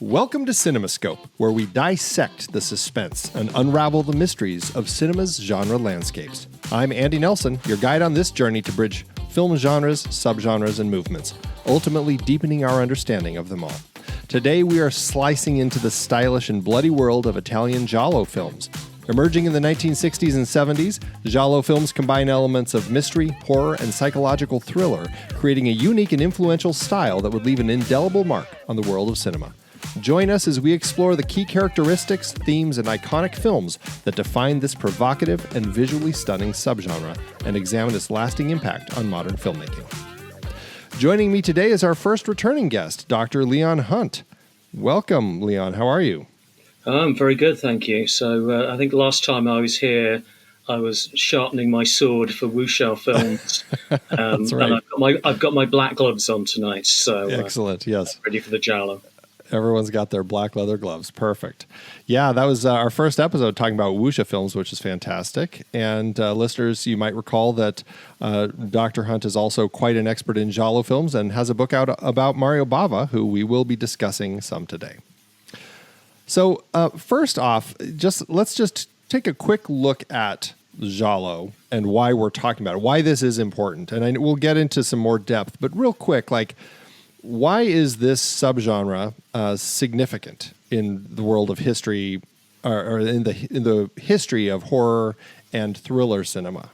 Welcome to CinemaScope, where we dissect the suspense and unravel the mysteries of cinema's genre landscapes. I'm Andy Nelson, your guide on this journey to bridge film genres, subgenres, and movements, ultimately deepening our understanding of them all. Today we are slicing into the stylish and bloody world of Italian Giallo films. Emerging in the 1960s and 70s, Giallo films combine elements of mystery, horror, and psychological thriller, creating a unique and influential style that would leave an indelible mark on the world of cinema. Join us as we explore the key characteristics, themes, and iconic films that define this provocative and visually stunning subgenre and examine its lasting impact on modern filmmaking. Joining me today is our first returning guest, Dr. Leon Hunt. Welcome, Leon. How are you? I'm very good, thank you. So I think last time I was here, I was sharpening my sword for wuxia films. That's right. And I've got my black gloves on tonight. So excellent, yes. Ready for the Giallo. Everyone's got their black leather gloves. Perfect. Yeah, that was our first episode talking about wuxia films, which is fantastic. And listeners, you might recall that Dr. Hunt is also quite an expert in Giallo films and has a book out about Mario Bava, who we will be discussing some today. So first off, let's just take a quick look at Giallo and why we're talking about it, why this is important. And we'll get into some more depth, but real quick, why is this subgenre significant in the world of history, or in the history of horror and thriller cinema?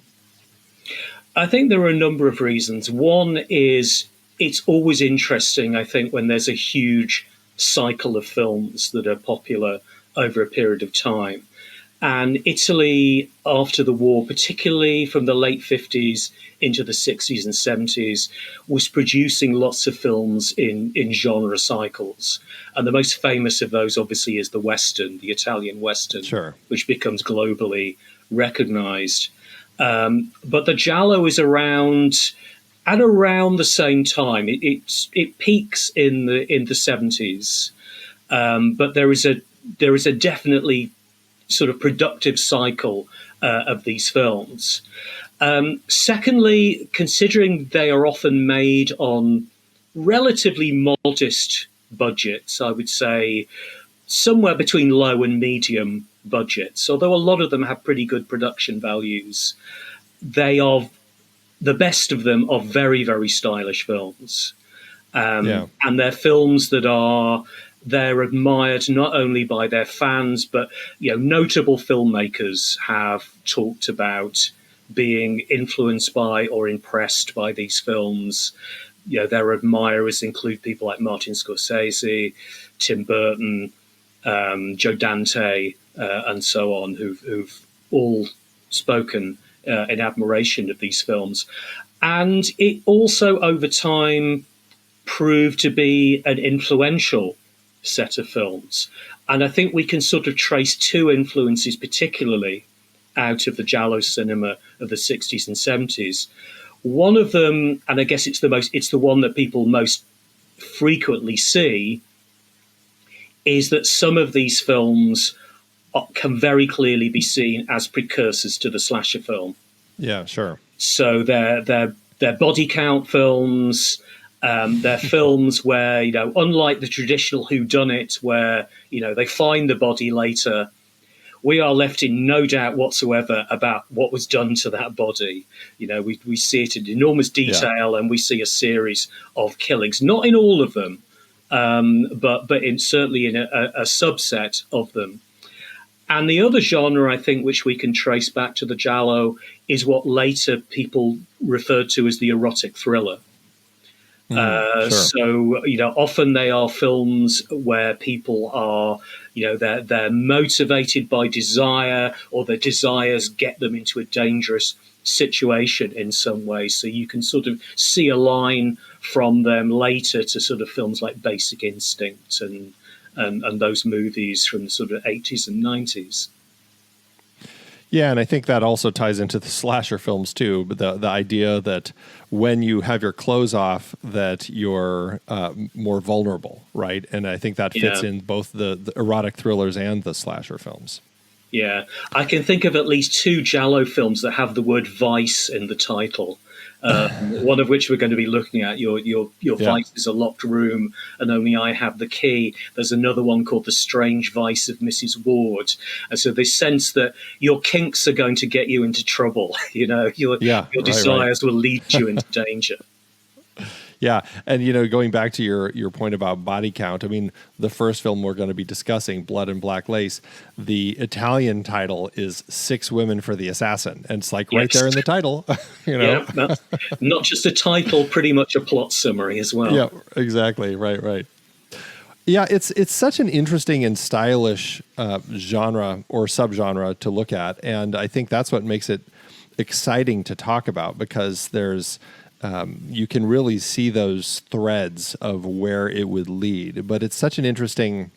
I think there are a number of reasons. One is it's always interesting, I think, when there's a huge cycle of films that are popular over a period of time. And Italy, after the war, particularly from the late 50s into the 60s and 70s, was producing lots of films in genre cycles. And the most famous of those, obviously, is the Western, the Italian Western, sure, which becomes globally recognized. But the Giallo is around at around the same time. It peaks in the 70s, but there is a definitely sort of productive cycle of these films. Secondly, considering they are often made on relatively modest budgets, I would say somewhere between low and medium budgets, although a lot of them have pretty good production values, the best of them are very, very stylish films. And they're films that they're admired not only by their fans, but notable filmmakers have talked about being influenced by or impressed by these films. Their admirers include people like Martin Scorsese, Tim Burton, Joe Dante, and so on, who've all spoken in admiration of these films. And it also, over time, proved to be an influential set of films. And I think we can sort of trace two influences particularly out of the Giallo cinema of the 60s and 70s. One of them, and I guess it's the one that people most frequently see, is that some of these films can very clearly be seen as precursors to the slasher film. Yeah, sure. So they're body count films. They're films where, unlike the traditional whodunit, where, they find the body later, we are left in no doubt whatsoever about what was done to that body. We see it in enormous detail, and we see a series of killings, not in all of them, but certainly in a subset of them. And the other genre, I think, which we can trace back to the Giallo is what later people referred to as the erotic thriller. Sure. So, often they are films where people are, they're motivated by desire, or their desires get them into a dangerous situation in some way. So you can sort of see a line from them later to sort of films like Basic Instinct and those movies from the sort of 80s and 90s. Yeah, and I think that also ties into the slasher films too, but the idea that when you have your clothes off, that you're more vulnerable, right? And I think that fits in both the erotic thrillers and the slasher films. Yeah, I can think of at least two Giallo films that have the word vice in the title. one of which we're going to be looking at. Your Yeah. vice is a locked room, and only I have the key. There's another one called The Strange Vice of Mrs. Ward. And so this sense that your kinks are going to get you into trouble. Your Yeah. Right. desires will lead you into danger. Yeah, and going back to your point about body count, I mean, the first film we're going to be discussing, Blood and Black Lace, the Italian title is Six Women for the Assassin, and it's like right there in the title, Yeah, not just a title, pretty much a plot summary as well. Yeah, exactly. Right. Yeah, it's such an interesting and stylish genre or subgenre to look at, and I think that's what makes it exciting to talk about, because there's you can really see those threads of where it would lead. But it's such an interesting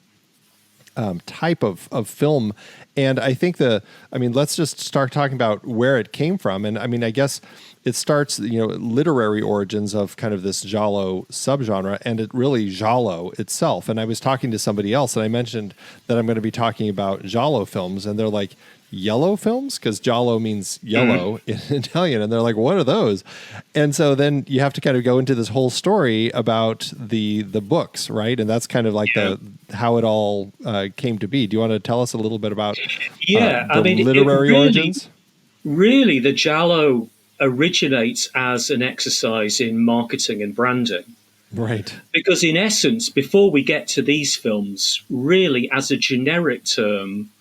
type of film. And I think let's just start talking about where it came from. And I mean, I guess it starts, literary origins of kind of this Giallo subgenre, and it really Giallo itself. And I was talking to somebody else, and I mentioned that I'm going to be talking about Giallo films, and they're like, yellow films? Because Giallo means yellow in Italian. And they're like, what are those? And so then you have to kind of go into this whole story about the books, right? And that's kind of like how it all came to be. Do you want to tell us a little bit about literary origins? Really, the Giallo originates as an exercise in marketing and branding. Right. Because in essence, before we get to these films, really as a generic term,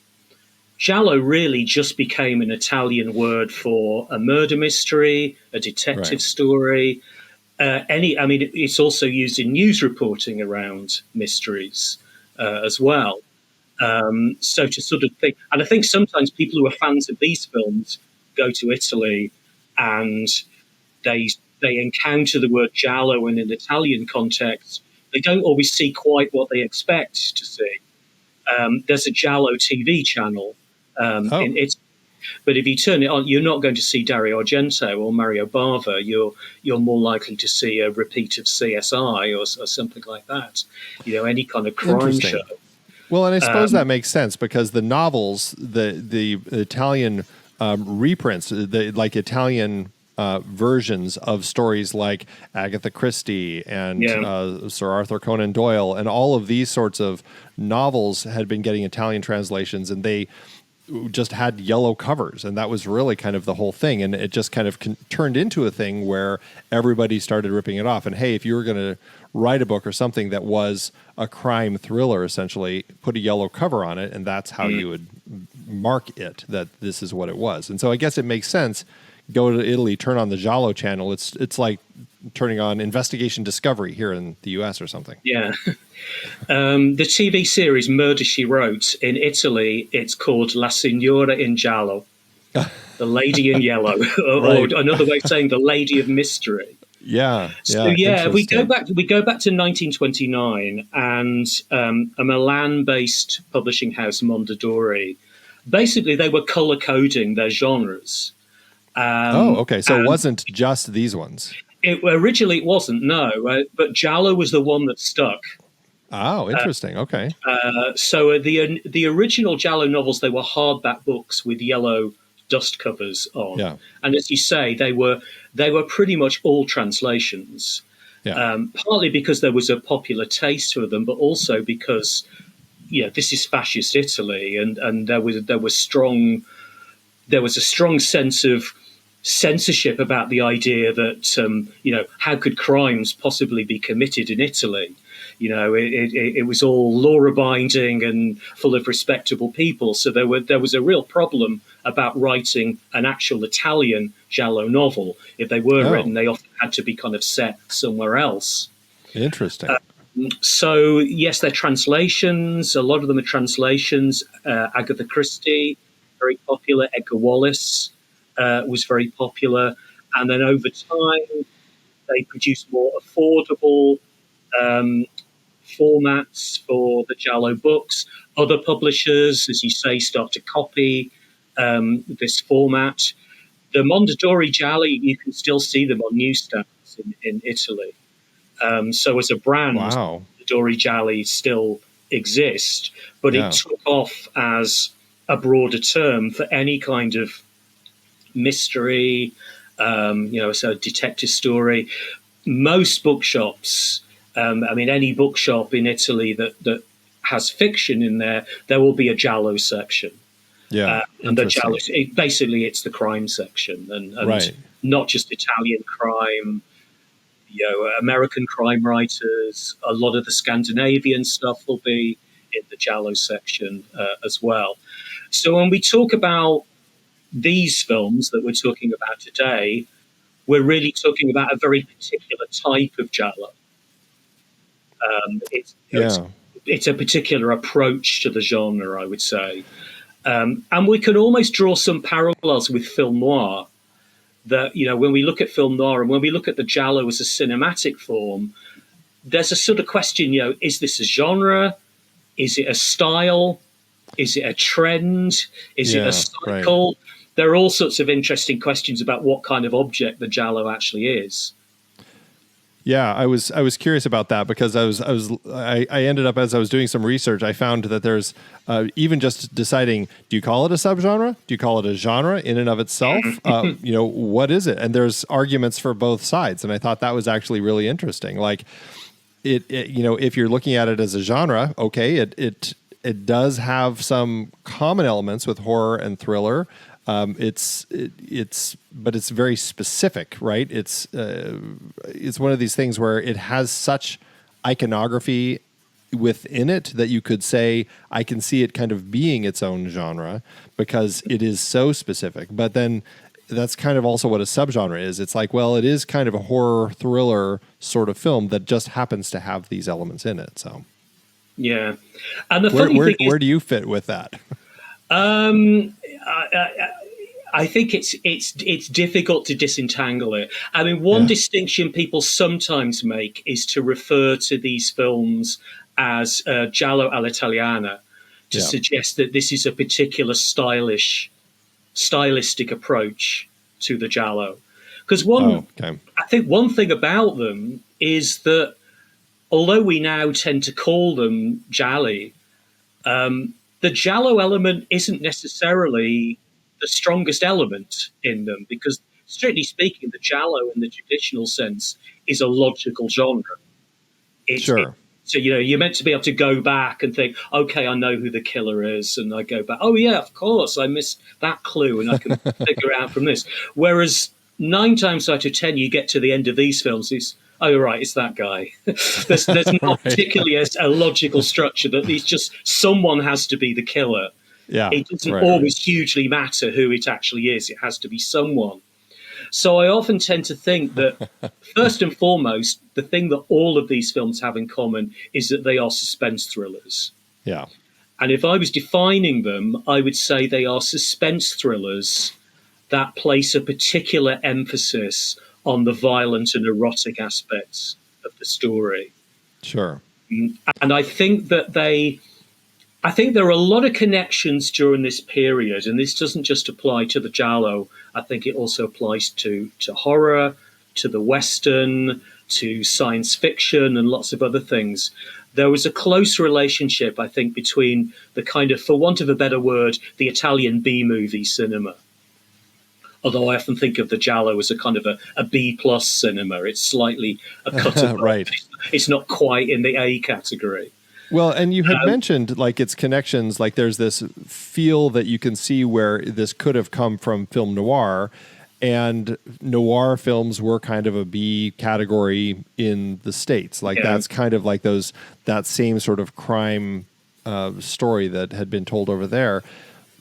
Giallo really just became an Italian word for a murder mystery, a detective story. It's also used in news reporting around mysteries as well. So to sort of think, and I think sometimes people who are fans of these films go to Italy and they encounter the word Giallo in an Italian context. They don't always see quite what they expect to see. There's a Giallo TV channel. But if you turn it on, you're not going to see Dario Argento or Mario Bava. You're more likely to see a repeat of CSI or something like that. Any kind of crime show. Well, and I suppose that makes sense, because the novels, the Italian reprints, like Italian versions of stories like Agatha Christie and Sir Arthur Conan Doyle, and all of these sorts of novels had been getting Italian translations, and they just had yellow covers, and that was really kind of the whole thing. And it just kind of turned into a thing where everybody started ripping it off. And hey, if you were going to write a book or something that was a crime thriller, essentially, put a yellow cover on it, and that's how you would mark it, that this is what it was. And so I guess it makes sense. Go to Italy, turn on the Giallo channel. It's like turning on Investigation Discovery here in the US or something. Yeah. The TV series Murder, She Wrote, in Italy, it's called La Signora in Giallo, the lady in yellow, or another way of saying the lady of mystery. Yeah. So we go back to 1929, and a Milan-based publishing house, Mondadori, basically they were color coding their genres. So it wasn't just these ones. Originally it wasn't, no, but Giallo was the one that stuck. Oh, interesting. Okay. So the original Giallo novels, they were hardback books with yellow dust covers on. Yeah. And as you say, they were pretty much all translations. Yeah. Partly because there was a popular taste for them, but also because this is fascist Italy, and there was a strong sense of censorship about the idea that how could crimes possibly be committed in Italy? It was all law-abiding and full of respectable people. So there was a real problem about writing an actual Italian Giallo novel. If they were written, they often had to be kind of set somewhere else. Interesting. So yes, they're translations. A lot of them are translations. Agatha Christie, very popular. Edgar Wallace was very popular. And then over time, they produced more affordable formats for the Giallo books. Other publishers, as you say, start to copy this format. The Mondadori Gialli, you can still see them on newsstands in Italy. So as a brand, Mondadori Gialli still exist, but it took off as a broader term for any kind of mystery, it's a detective story. Most bookshops, any bookshop in Italy that has fiction in there, there will be a Giallo section. Yeah, and the Giallo, basically, it's the crime section, and right. not just Italian crime. American crime writers. A lot of the Scandinavian stuff will be in the Giallo section as well. So when we talk about these films that we're talking about today, we're really talking about a very particular type of Giallo. It's a particular approach to the genre, I would say. And we can almost draw some parallels with film noir. That, when we look at film noir and when we look at the Giallo as a cinematic form, there's a sort of question, is this a genre? Is it a style? Is it a trend? Is it a cycle? Right. There are all sorts of interesting questions about what kind of object the Giallo actually is. Yeah, I was curious about that because I ended up, as I was doing some research, I found that there's even just deciding, do you call it a subgenre? Do you call it a genre in and of itself? What is it? And there's arguments for both sides, and I thought that was actually really interesting. Like it if you're looking at it as a genre, okay, it does have some common elements with horror and thriller. But it's very specific, right? It's one of these things where it has such iconography within it that you could say, I can see it kind of being its own genre because it is so specific. But then that's kind of also what a subgenre is. It's like, well, it is kind of a horror thriller sort of film that just happens to have these elements in it. So, yeah. And the funny thing is, where do you fit with that? I think it's difficult to disentangle it. I mean, one distinction people sometimes make is to refer to these films as Giallo all'Italiana, to suggest that this is a particular stylistic approach to the Giallo. Because I think one thing about them is that although we now tend to call them gialli, the Giallo element isn't necessarily the strongest element in them, because strictly speaking, the Giallo in the traditional sense is a logical genre. So, you're meant to be able to go back and think, okay, I know who the killer is. And I go back, oh, yeah, of course, I missed that clue and I can figure out from this. Whereas 9 times out of 10, you get to the end of these films, oh, right, it's that guy. there's not particularly a logical structure, that it's just someone has to be the killer. Yeah, it doesn't always hugely matter who it actually is. It has to be someone. So I often tend to think that, first and foremost, the thing that all of these films have in common is that they are suspense thrillers. Yeah. And if I was defining them, I would say they are suspense thrillers that place a particular emphasis on the violent and erotic aspects of the story. Sure. And I think that there are a lot of connections during this period, and this doesn't just apply to the Giallo. I think it also applies to horror, to the Western, to science fiction, and lots of other things. There was a close relationship, I think, between the kind of, for want of a better word, the Italian B-movie cinema. Although I often think of the Giallo as a kind of a B-plus cinema. It's slightly a cut above. Right. It's not quite in the A category. Well, and you had mentioned like its connections, like there's this feel that you can see where this could have come from film noir, and noir films were kind of a B category in the States. Like that's kind of like that same sort of crime story that had been told over there.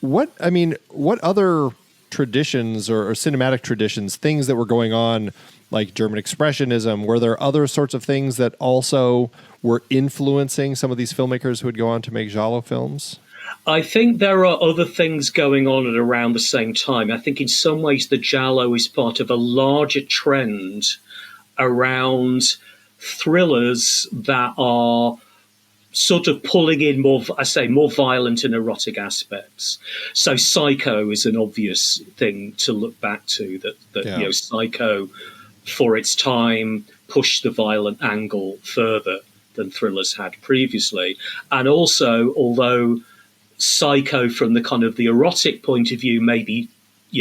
What other traditions or cinematic traditions, things that were going on, like German Expressionism, were there other sorts of things that also were influencing some of these filmmakers who would go on to make Giallo films? I think there are other things going on at around the same time. I think in some ways the Giallo is part of a larger trend around thrillers that are sort of pulling in more violent and erotic aspects. So Psycho is an obvious thing to look back to, that Psycho for its time pushed the violent angle further than thrillers had previously. And also, although Psycho from the kind of the erotic point of view maybe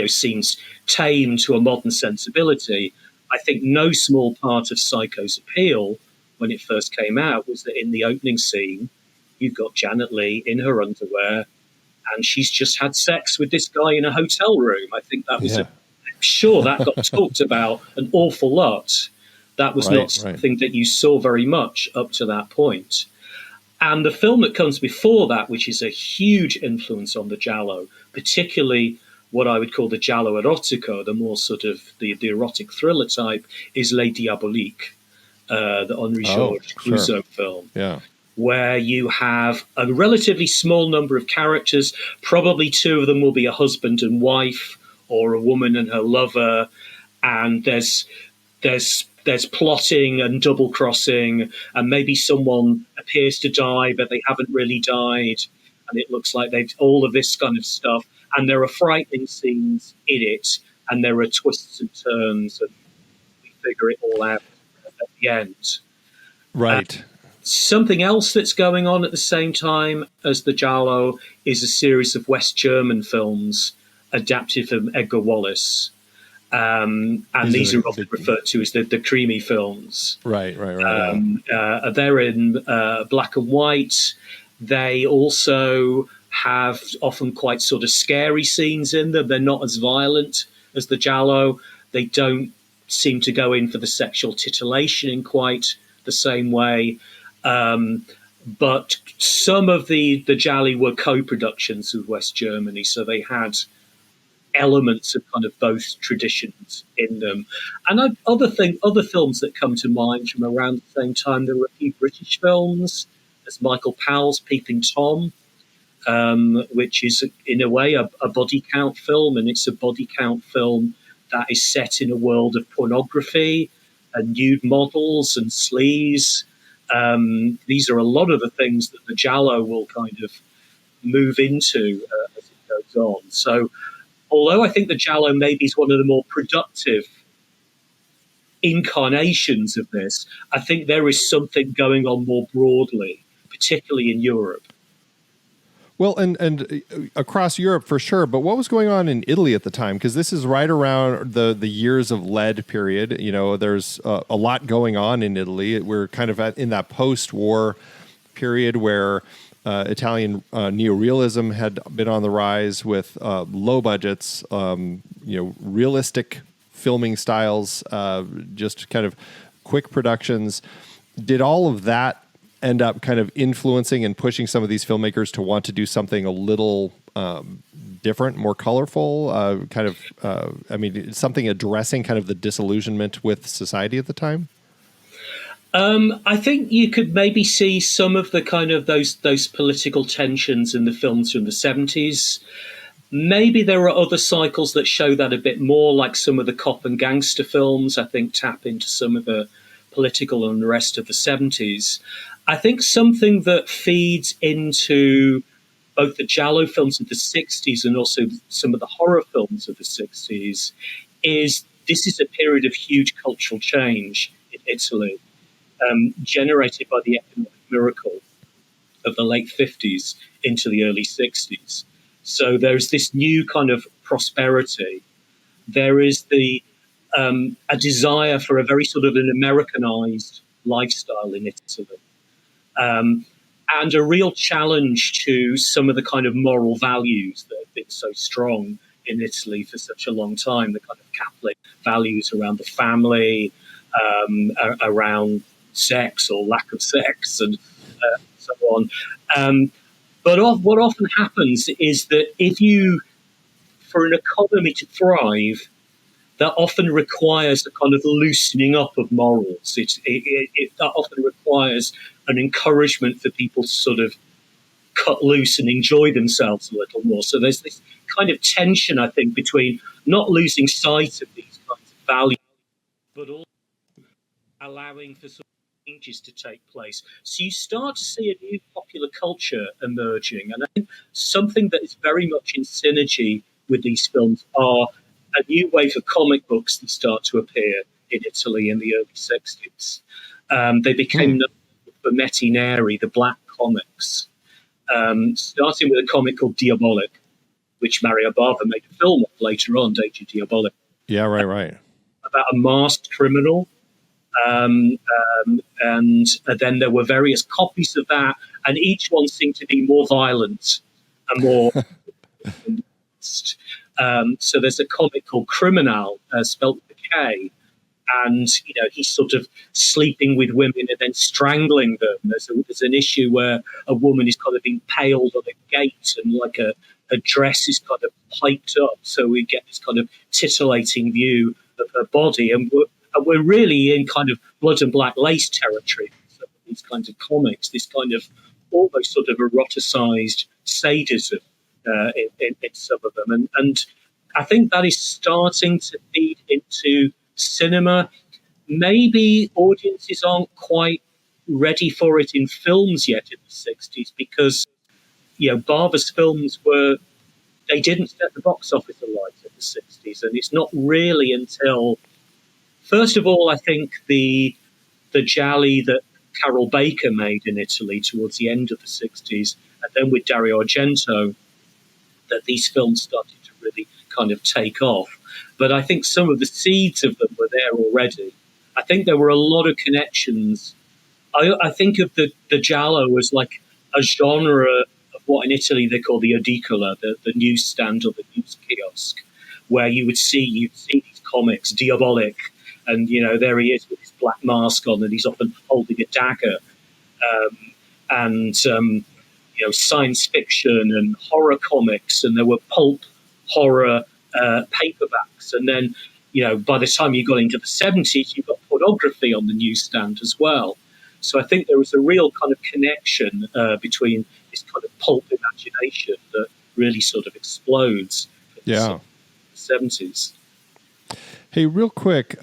seems tame to a modern sensibility. I think no small part of Psycho's appeal when it first came out was that in the opening scene, you've got Janet Leigh in her underwear, and she's just had sex with this guy in a hotel room. I think that was sure that got talked about an awful lot. That was not something that you saw very much up to that point. And the film that comes before that, which is a huge influence on the Giallo, particularly what I would call the Giallo erotico, the more sort of the erotic thriller type, is Les Diaboliques, the Henri Georges Clouzot film. Yeah. Where you have a relatively small number of characters. Probably two of them will be a husband and wife, or a woman and her lover, and there's plotting and double crossing, and maybe someone appears to die but they haven't really died, and it looks like they've all of this kind of stuff. And there are frightening scenes in it, and there are twists and turns, and we figure it all out at the end. Right. Something else that's going on at the same time as the Giallo is a series of West German films adapted from Edgar Wallace. And these are often referred to as the creamy films. Right. They're in black and white. They also have often quite sort of scary scenes in them. They're not as violent as the Giallo. They don't seem to go in for the sexual titillation in quite the same way. But some of the Gialli were co-productions with West Germany, so they had elements of kind of both traditions in them. And other films that come to mind from around the same time, there were a few British films. There's Michael Powell's Peeping Tom, which is in a way a body count film, and it's a body count film that is set in a world of pornography and nude models and sleaze. These are a lot of the things that the Giallo will kind of move into as it goes on. So although I think the Giallo maybe is one of the more productive incarnations of this, I think there is something going on more broadly, particularly in Europe. Well, and across Europe for sure, but what was going on in Italy at the time? Because this is right around the years of lead period. There's a lot going on in Italy. We're kind of in that post-war period where Italian neorealism had been on the rise with low budgets, realistic filming styles, just kind of quick productions. Did all of that end up kind of influencing and pushing some of these filmmakers to want to do something a little different, more colorful, something addressing kind of the disillusionment with society at the time? I think you could maybe see some of the kind of those political tensions in the films from the 70s. Maybe there are other cycles that show that a bit more, like some of the cop and gangster films, I think, tap into some of the political unrest of the 70s. I think something that feeds into both the Giallo films of the 60s and also some of the horror films of the 60s is this is a period of huge cultural change in Italy, generated by the economic miracle of the late 50s into the early 60s. So there's this new kind of prosperity. There is a desire for a very sort of an Americanized lifestyle in Italy. And a real challenge to some of the kind of moral values that have been so strong in Italy for such a long time, the kind of Catholic values around the family, around sex or lack of sex, and so on. But what often happens is that for an economy to thrive, that often requires a kind of loosening up of morals. That often requires an encouragement for people to sort of cut loose and enjoy themselves a little more. So there's this kind of tension, I think, between not losing sight of these kinds of values, but also allowing for sort of changes to take place. So you start to see a new popular culture emerging. And I think something that is very much in synergy with these films are a new wave of comic books that start to appear in Italy in the early 60s. They became known for Fumetti Neri, the black comics, starting with a comic called Diabolic, which Mario Bava made a film of later on, Deja Diabolic, Yeah, right. about a masked criminal. And then there were various copies of that, and each one seemed to be more violent and more. So there's a comic called Criminal, spelt with a K, and he's sort of sleeping with women and then strangling them. There's an issue where a woman is kind of impaled on a gate, and like a dress is kind of piped up, so we get this kind of titillating view of her body, and we're really in kind of blood and black lace territory. So these kinds of comics, this kind of almost sort of eroticized sadism in some of them, and I think that is starting to feed into cinema. Maybe audiences aren't quite ready for it in films yet in the 60s, because Bava's films they didn't set the box office alight in the 60s, and it's not really until, first of all, I think the gialli that Carol Baker made in Italy towards the end of the 60s, and then with Dario Argento, that these films started to really kind of take off. But I think some of the seeds of them were there already. I think there were a lot of connections. I think of the giallo as like a genre of what in Italy they call the edicola, the newsstand or the news kiosk, where you'd see these comics, Diabolic, and there he is with his black mask on, and he's often holding a dagger, and science fiction and horror comics, and there were pulp horror paperbacks, and then by the time you got into the 70s, you got pornography on the newsstand as well. So I think there was a real kind of connection between this kind of pulp imagination that really sort of explodes in the 70s. Hey, real quick,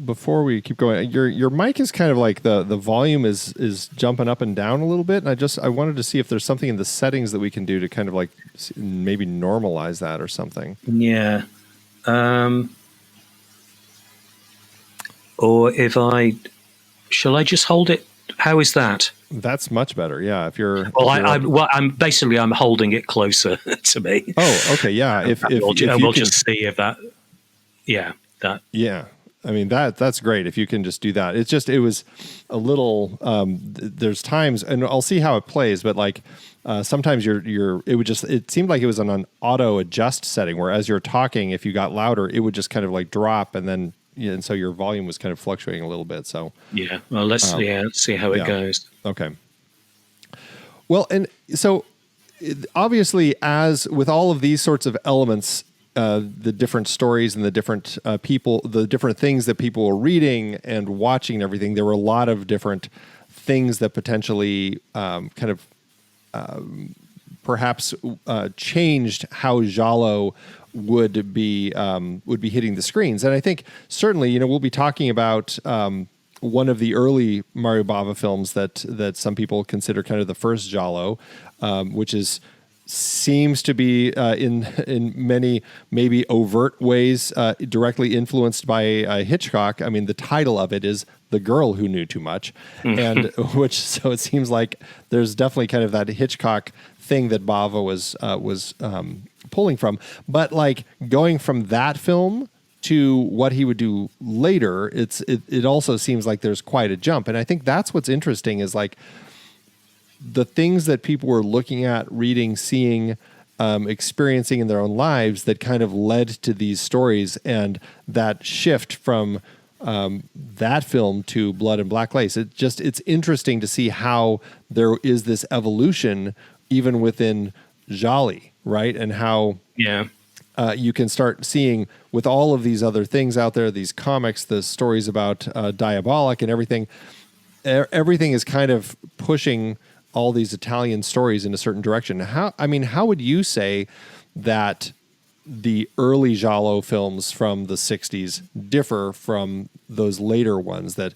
before we keep going, your mic is kind of like the volume is jumping up and down a little bit, and I wanted to see if there's something in the settings that we can do to kind of like maybe normalize that or something. Yeah. Or shall I just hold it? How is that? That's much better. Yeah. If you're, I'm holding it closer to me. Oh, okay. Yeah. We'll just see if that. Yeah. That. Yeah. I mean, that's great. If you can just do that. It was a little, there's times, and I'll see how it plays, but like, sometimes it seemed like it was on an auto adjust setting where as you're talking, if you got louder, it would just kind of like drop, and then, and so your volume was kind of fluctuating a little bit. So, yeah, well, let's see how it goes. Okay. Well, and so obviously, as with all of these sorts of elements, the different stories and the different people, the different things that people were reading and watching and everything, there were a lot of different things that potentially perhaps changed how giallo would be hitting the screens. And I think certainly, we'll be talking about one of the early Mario Bava films that some people consider kind of the first giallo, which seems to be in many maybe overt ways directly influenced by Hitchcock. I mean, the title of it is The Girl Who Knew Too Much, and so it seems like there's definitely kind of that Hitchcock thing that Bava was pulling from. But like going from that film to what he would do later, it also seems like there's quite a jump. And I think that's what's interesting is like the things that people were looking at, reading, seeing, experiencing in their own lives that kind of led to these stories, and that shift from that film to Blood and Black Lace. It's interesting to see how there is this evolution even within giallo, right? And how you can start seeing with all of these other things out there, these comics, the stories about Diabolic and everything. Everything is kind of pushing all these Italian stories in a certain direction. How would you say that the early giallo films from the 60s differ from those later ones that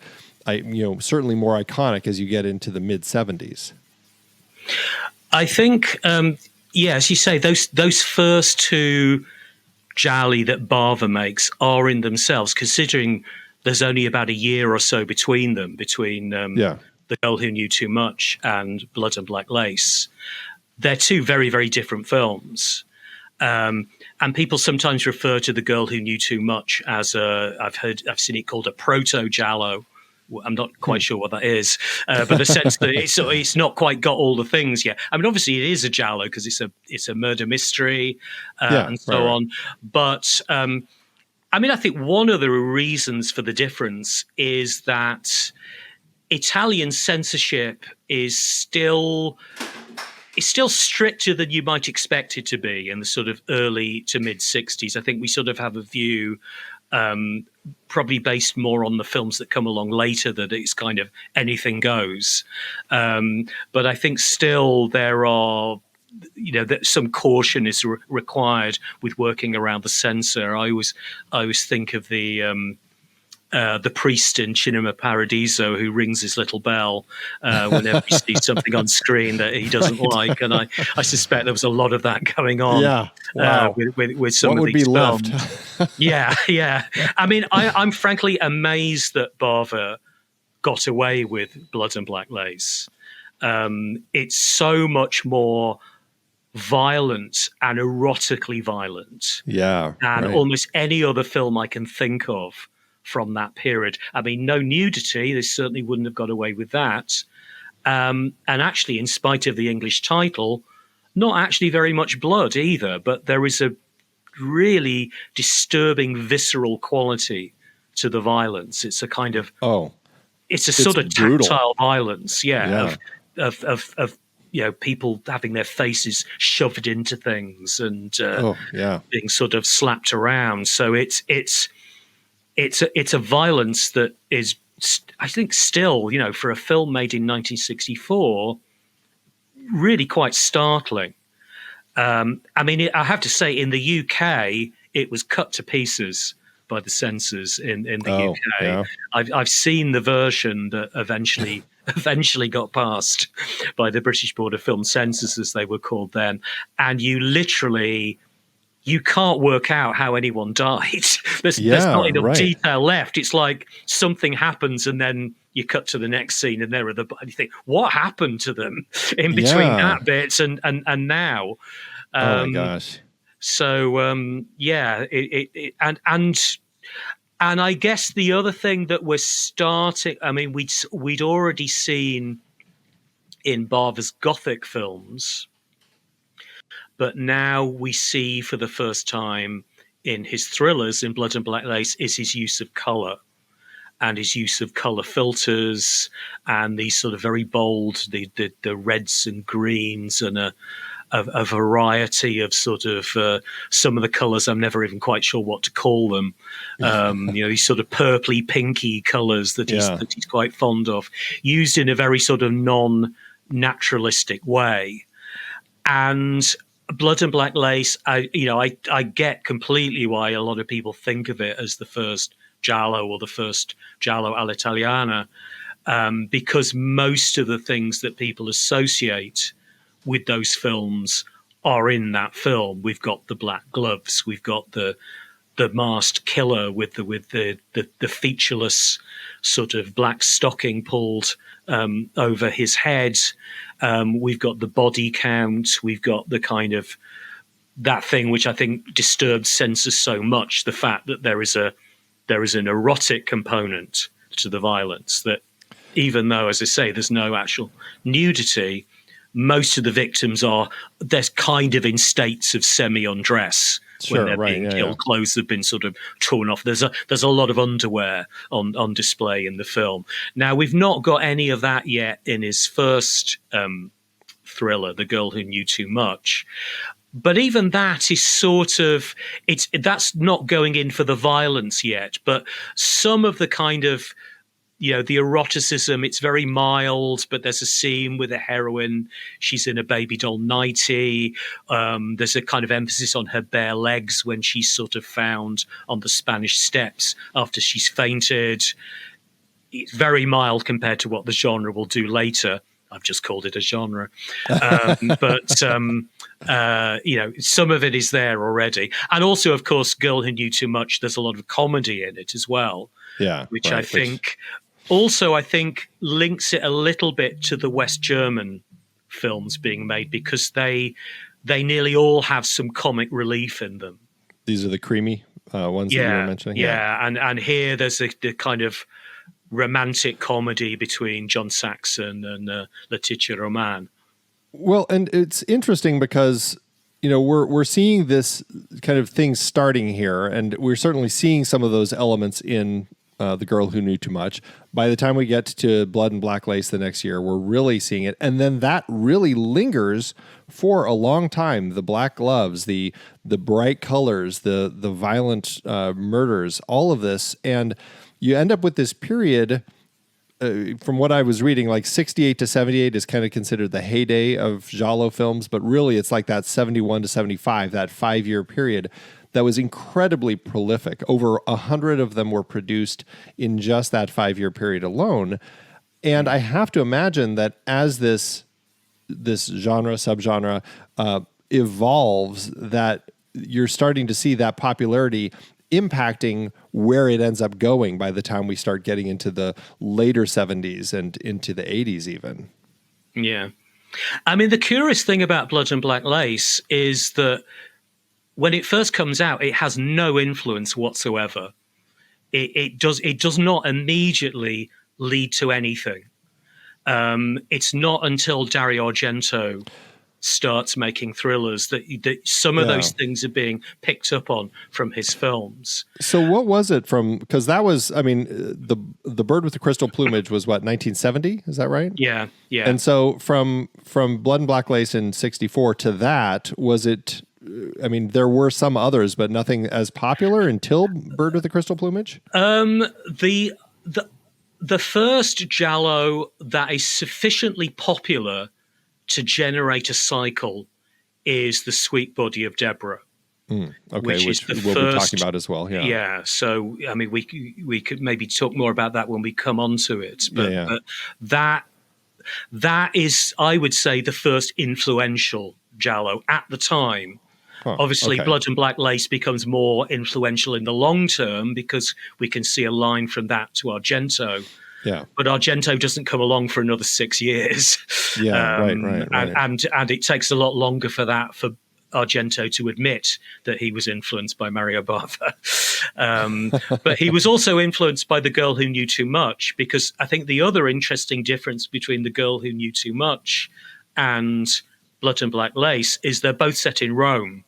certainly more iconic as you get into the mid 70s? I think, as you say, those first two gialli that Bava makes are in themselves, considering there's only about a year or so between them, The Girl Who Knew Too Much and Blood and Black Lace. They're two very, very different films. And people sometimes refer to The Girl Who Knew Too Much as I've seen it called a proto Giallo. I'm not quite sure what that is, but the sense that it's not quite got all the things yet. I mean, obviously it is a Giallo because it's a murder mystery and so on. But I mean, I think one of the reasons for the difference is that Italian censorship is still stricter than you might expect it to be in the sort of early to mid 60s. I think we sort of have a view, probably based more on the films that come along later, that it's kind of anything goes. But I think still there are, that some caution is required with working around the censor. I always think of the priest in Cinema Paradiso who rings his little bell whenever he sees something on screen that he doesn't like, and I suspect there was a lot of that going on. With some of these films. Yeah. I mean, I'm frankly amazed that Bava got away with Blood and Black Lace. It's so much more violent and erotically violent than almost any other film I can think of from that period. I mean, no nudity. They certainly wouldn't have got away with that. And actually, in spite of the English title, not actually very much blood either, but there is a really disturbing visceral quality to the violence. It's a kind of it's sort of brutal. Tactile violence, of people having their faces shoved into things and being sort of slapped around. So it's a violence that is, I think, still, for a film made in 1964, really quite startling. I mean, I have to say, in the UK, it was cut to pieces by the censors in the UK. Yeah. I've seen the version that eventually got passed by the British Board of Film Censors, as they were called then, and you can't work out how anyone died. There's not enough detail left. It's like something happens and then you cut to the next scene and there are and you think, what happened to them in between that bit and now? Oh my gosh. So and I guess the other thing that we're starting, I mean, we'd already seen in Bava's Gothic films, but now we see for the first time in his thrillers, in Blood and Black Lace, is his use of colour and his use of colour filters and these sort of very bold, the reds and greens and a variety of sort of some of the colours I'm never even quite sure what to call them. These sort of purpley, pinky colours that he's quite fond of, used in a very sort of non-naturalistic way. And Blood and Black Lace, I get completely why a lot of people think of it as the first Giallo or the first Giallo all'Italiana, because most of the things that people associate with those films are in that film. We've got the black gloves, we've got the masked killer with the featureless sort of black stocking pulled over his head. We've got the body count. We've got the kind of that thing which I think disturbs censors so much, the fact that there is an erotic component to the violence, that even though, as I say, there's no actual nudity, most of the victims they're kind of in states of semi-undress when they're being killed. Clothes have been sort of torn off. There's a lot of underwear on display in the film. Now, we've not got any of that yet in his first thriller, The Girl Who Knew Too Much. But even that is sort of, that's not going in for the violence yet, but some of the kind of, the eroticism, it's very mild, but there's a scene with a heroine. She's in a baby doll nightie. There's a kind of emphasis on her bare legs when she's sort of found on the Spanish steps after she's fainted. It's very mild compared to what the genre will do later. I've just called it a genre. But some of it is there already. And also, of course, Girl Who Knew Too Much, there's a lot of comedy in it as well. Yeah. Which I think links it a little bit to the West German films being made, because they they nearly all have some comic relief in them. These are the creamy ones that you were mentioning. Yeah. And here there's the kind of romantic comedy between John Saxon and Letitia Roman. Well, and it's interesting because, we're seeing this kind of thing starting here, and we're certainly seeing some of those elements in The Girl Who Knew Too Much. By the time we get to Blood and Black Lace the next year, we're really seeing it. And then that really lingers for a long time. The black gloves, the bright colors, the violent murders, all of this. And you end up with this period, from what I was reading, like 68 to 78 is kind of considered the heyday of Giallo films, but really it's like that 71 to 75, that 5-year period that was incredibly prolific. Over 100 of them were produced in just that 5-year period alone. And I have to imagine that as this genre, subgenre evolves, that you're starting to see that popularity impacting where it ends up going by the time we start getting into the later 70s and into the 80s even. Yeah. I mean, the curious thing about Blood and Black Lace is that when it first comes out, it has no influence whatsoever. It does not immediately lead to anything. It's not until Dario Argento starts making thrillers that some of those things are being picked up on from his films. So what was it from, because that was, I mean, the Bird with the Crystal Plumage was what, 1970? Is that right? Yeah. And so from Blood and Black Lace in 64 to that, was it, I mean, there were some others, but nothing as popular until Bird with the Crystal Plumage? The first Giallo that is sufficiently popular to generate a cycle is The Sweet Body of Deborah. Okay, which we'll be talking about as well. Yeah. So, I mean, we could maybe talk more about that when we come onto it. But that is, I would say, the first influential Giallo at the time. Obviously, Blood and Black Lace becomes more influential in the long term because we can see a line from that to Argento. Yeah. But Argento doesn't come along for another 6 years. Yeah, right. And it takes a lot longer for Argento to admit that he was influenced by Mario Bava. But he was also influenced by The Girl Who Knew Too Much, because I think the other interesting difference between The Girl Who Knew Too Much and Blood and Black Lace is they're both set in Rome,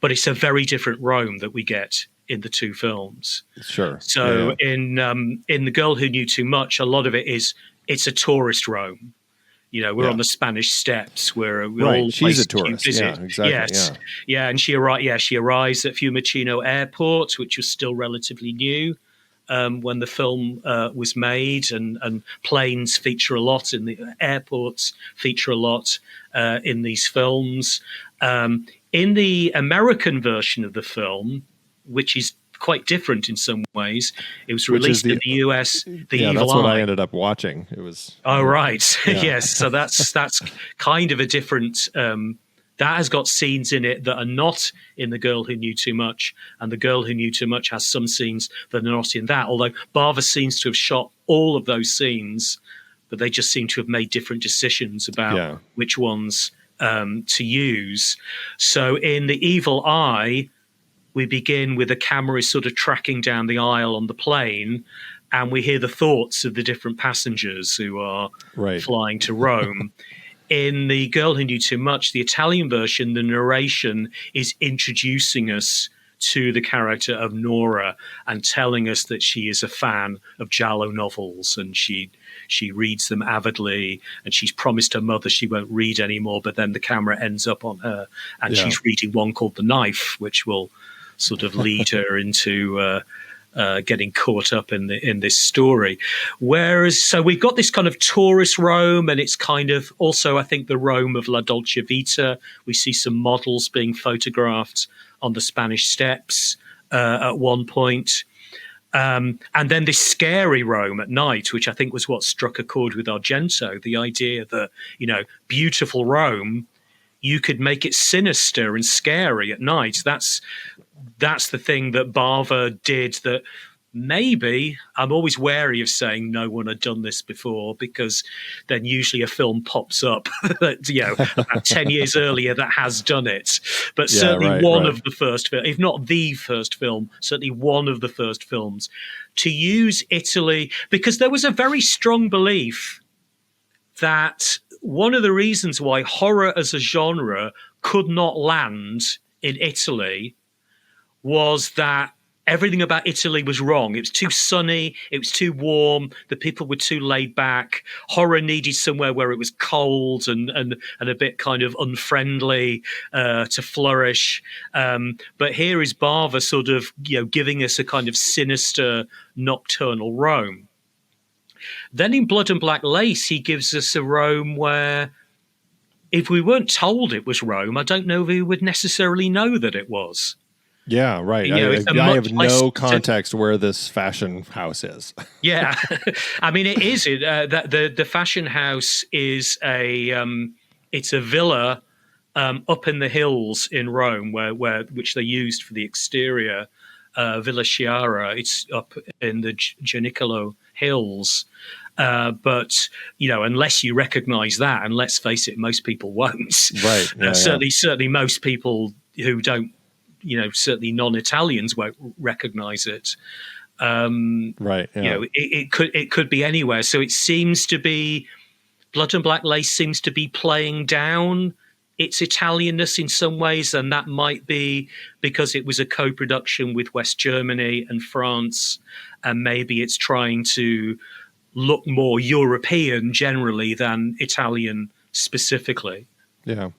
but it's a very different Rome that we get in the two films. Sure. So in The Girl Who Knew Too Much, a lot of it's a tourist Rome. We're on the Spanish Steps where all she's a tourist. Visit. Yeah, exactly. Yes. Yeah, and she arrives at Fiumicino Airport, which was still relatively new when the film was made, and planes feature a lot in the airports, feature a lot in these films. In the American version of the film, which is quite different in some ways, it was released in the US. Evil Eye. That's what I ended up watching. It was. Oh, right. Yeah. Yes. So that's kind of a different. That has got scenes in it that are not in The Girl Who Knew Too Much, and The Girl Who Knew Too Much has some scenes that are not in that. Although Bava seems to have shot all of those scenes, but they just seem to have made different decisions about which ones to use. So in The Evil Eye, we begin with the camera sort of tracking down the aisle on the plane, and we hear the thoughts of the different passengers who are flying to Rome. In The Girl Who Knew Too Much, the Italian version, the narration is introducing us to the character of Nora and telling us that she is a fan of Giallo novels, and she reads them avidly, and she's promised her mother she won't read anymore, but then the camera ends up on her, and she's reading one called The Knife, which will sort of lead her into getting caught up in this story. Whereas, so we've got this kind of tourist Rome, and it's kind of also, I think, the Rome of La Dolce Vita. We see some models being photographed on the Spanish Steps at one point. And then this scary Rome at night, which I think was what struck a chord with Argento, the idea that, beautiful Rome, you could make it sinister and scary at night. That's the thing that Bava did that maybe. I'm always wary of saying no one had done this before, because then usually a film pops up that, about 10 years earlier that has done it. But Yeah, certainly right, one right. of the first, if not the first film, certainly one of the first films to use Italy, because there was a very strong belief that one of the reasons why horror as a genre could not land in Italy was that everything about Italy was wrong. It was too sunny. It was too warm. The people were too laid back. Horror needed somewhere where it was cold and a bit kind of unfriendly to flourish. But here is Bava sort of, giving us a kind of sinister nocturnal Rome. Then in Blood and Black Lace, he gives us a Rome where, if we weren't told it was Rome, I don't know if we would necessarily know that it was. Yeah, right. It's a I much have less no context where this fashion house is. Yeah, I mean, it is. The fashion house is it's a villa up in the hills in Rome, which they used for the exterior. Villa Chiara. It's up in the Gianicolo Hills. But unless you recognise that, and let's face it, most people won't. Right. Yeah, certainly, most people who don't, certainly non-Italians won't recognise it. Right. Yeah. It could be anywhere. So it seems to be, Blood and Black Lace seems to be playing down its Italianness in some ways, and that might be because it was a co-production with West Germany and France, and maybe it's trying to look more European generally than Italian specifically. Yeah.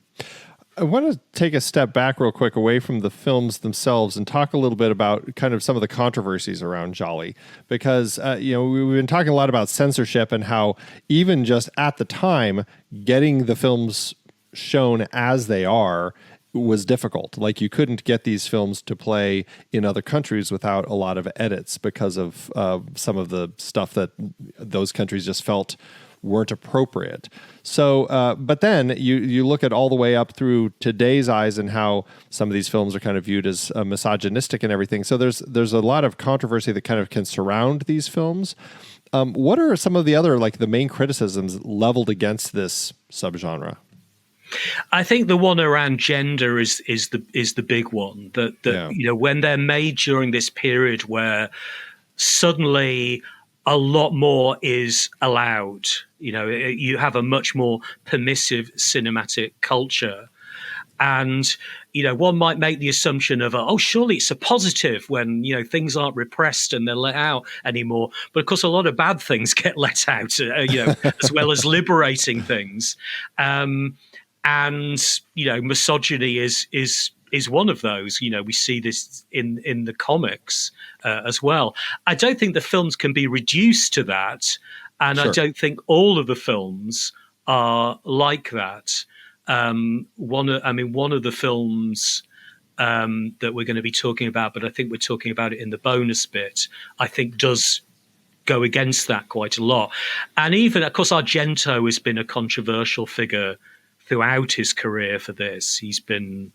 I want to take a step back real quick away from the films themselves and talk a little bit about kind of some of the controversies around Gialli, because we've been talking a lot about censorship and how even just at the time getting the films shown as they are was difficult. Like, you couldn't get these films to play in other countries without a lot of edits because of some of the stuff that those countries just felt weren't appropriate. So, but then you look at all the way up through today's eyes and how some of these films are kind of viewed as misogynistic and everything. So there's a lot of controversy that kind of can surround these films. What are some of the other, like, the main criticisms leveled against this subgenre? I think the one around gender is the big one. That when they're made during this period where suddenly a lot more is allowed, you have a much more permissive cinematic culture. And, one might make the assumption of, surely it's a positive when, things aren't repressed and they're let out anymore. But of course, a lot of bad things get let out, as well as liberating things. And misogyny is one of those. We see this in the comics as well. I don't think the films can be reduced to that, and sure. I don't think all of the films are like that. One of the films that we're going to be talking about, but I think we're talking about it in the bonus bit, I think does go against that quite a lot. And even, of course, Argento has been a controversial figure throughout his career for this. He's been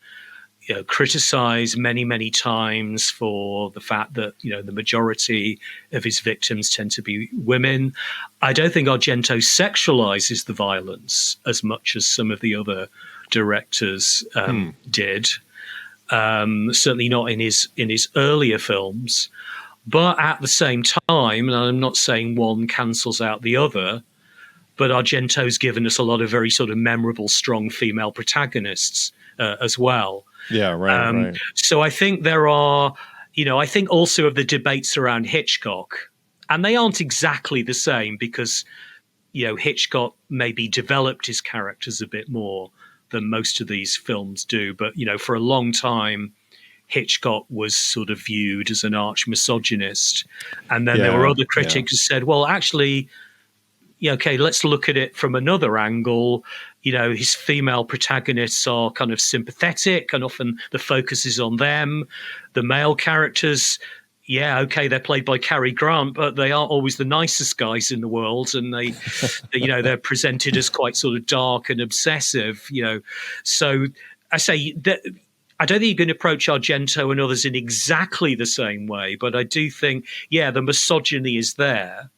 criticized many times for the fact that the majority of his victims tend to be women. I don't think Argento sexualizes the violence as much as some of the other directors did. Certainly not in his earlier films. But at the same time, and I'm not saying one cancels out the other, but Argento's given us a lot of very sort of memorable, strong female protagonists as well. Yeah, right. So I think there are, I think also of the debates around Hitchcock, and they aren't exactly the same because, Hitchcock maybe developed his characters a bit more than most of these films do. But, for a long time, Hitchcock was sort of viewed as an arch misogynist. And then there were other critics who said, well, actually, okay, let's look at it from another angle. His female protagonists are kind of sympathetic and often the focus is on them. The male characters, they're played by Cary Grant, but they aren't always the nicest guys in the world. And they're presented as quite sort of dark and obsessive, So I say that I don't think you can approach Argento and others in exactly the same way, but I do think, yeah, the misogyny is there.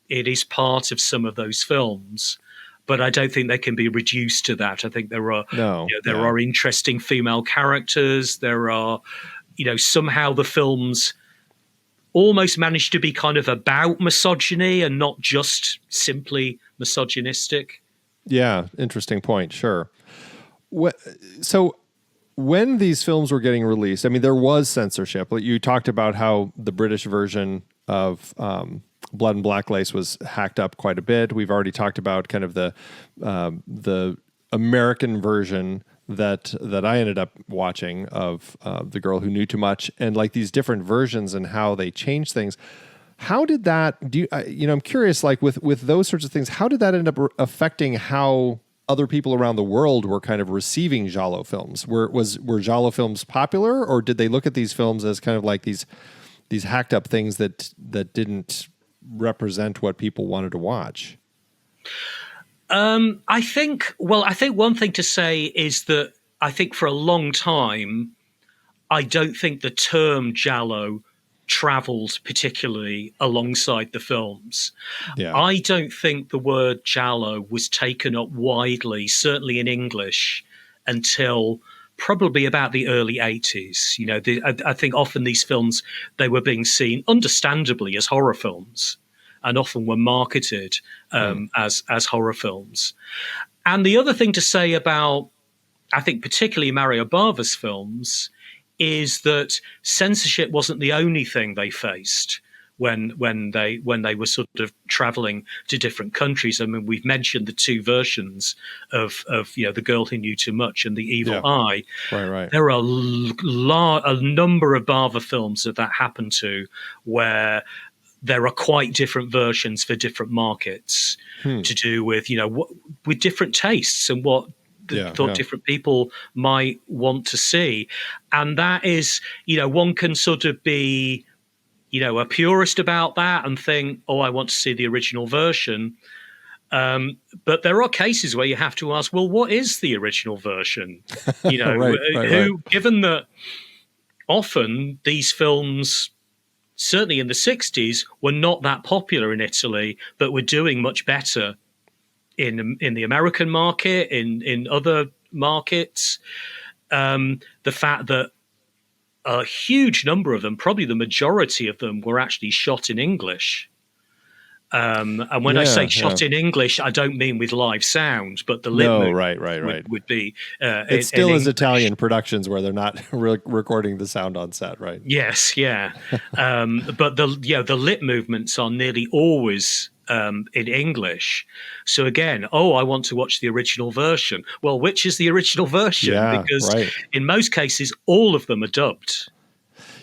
It is part of some of those films, but I don't think they can be reduced to that. I think there are, No, there yeah. are interesting female characters. There are, somehow the films almost manage to be kind of about misogyny and not just simply misogynistic. Yeah, interesting point. Sure. So when these films were getting released, I mean, there was censorship. Like, you talked about how the British version of Blood and Black Lace was hacked up quite a bit. We've already talked about kind of the American version that I ended up watching of The Girl Who Knew Too Much, and like these different versions and how they changed things. How did that I'm curious, like with those sorts of things, how did that end up affecting how other people around the world were kind of receiving Giallo films? Were Giallo films popular, or did they look at these films as kind of like these hacked up things that didn't represent what people wanted to watch? I think one thing to say is that I think for a long time, I don't think the term Giallo traveled particularly alongside the films. Yeah. I don't think the word Giallo was taken up widely, certainly in English, until probably about the early 80s. I think often these films, they were being seen understandably as horror films, and often were marketed as horror films. And the other thing to say about, I think, particularly Mario Bava's films, is that censorship wasn't the only thing they faced when they were sort of traveling to different countries. I mean, we've mentioned the two versions of The Girl Who Knew Too Much and The Evil Eye. Right. There are a number of Bava films that happened to, where there are quite different versions for different markets, to do with with different tastes and what different people might want to see. And that is, one can sort of be, a purist about that and think, oh, I want to see the original version. But there are cases where you have to ask, well, what is the original version? Right. Given that often these films, certainly in the 60s, were not that popular in Italy, but were doing much better in the American market, in other markets. The fact that a huge number of them, probably the majority of them, were actually shot in English. And when I say shot in English, I don't mean with live sound, but the lip movement would be. It still is Italian productions where they're not recording the sound on set, right? Yes, yeah. But the lip movements are nearly always in English. So again, I want to watch the original version. Well, which is the original version? Because in most cases, all of them are dubbed.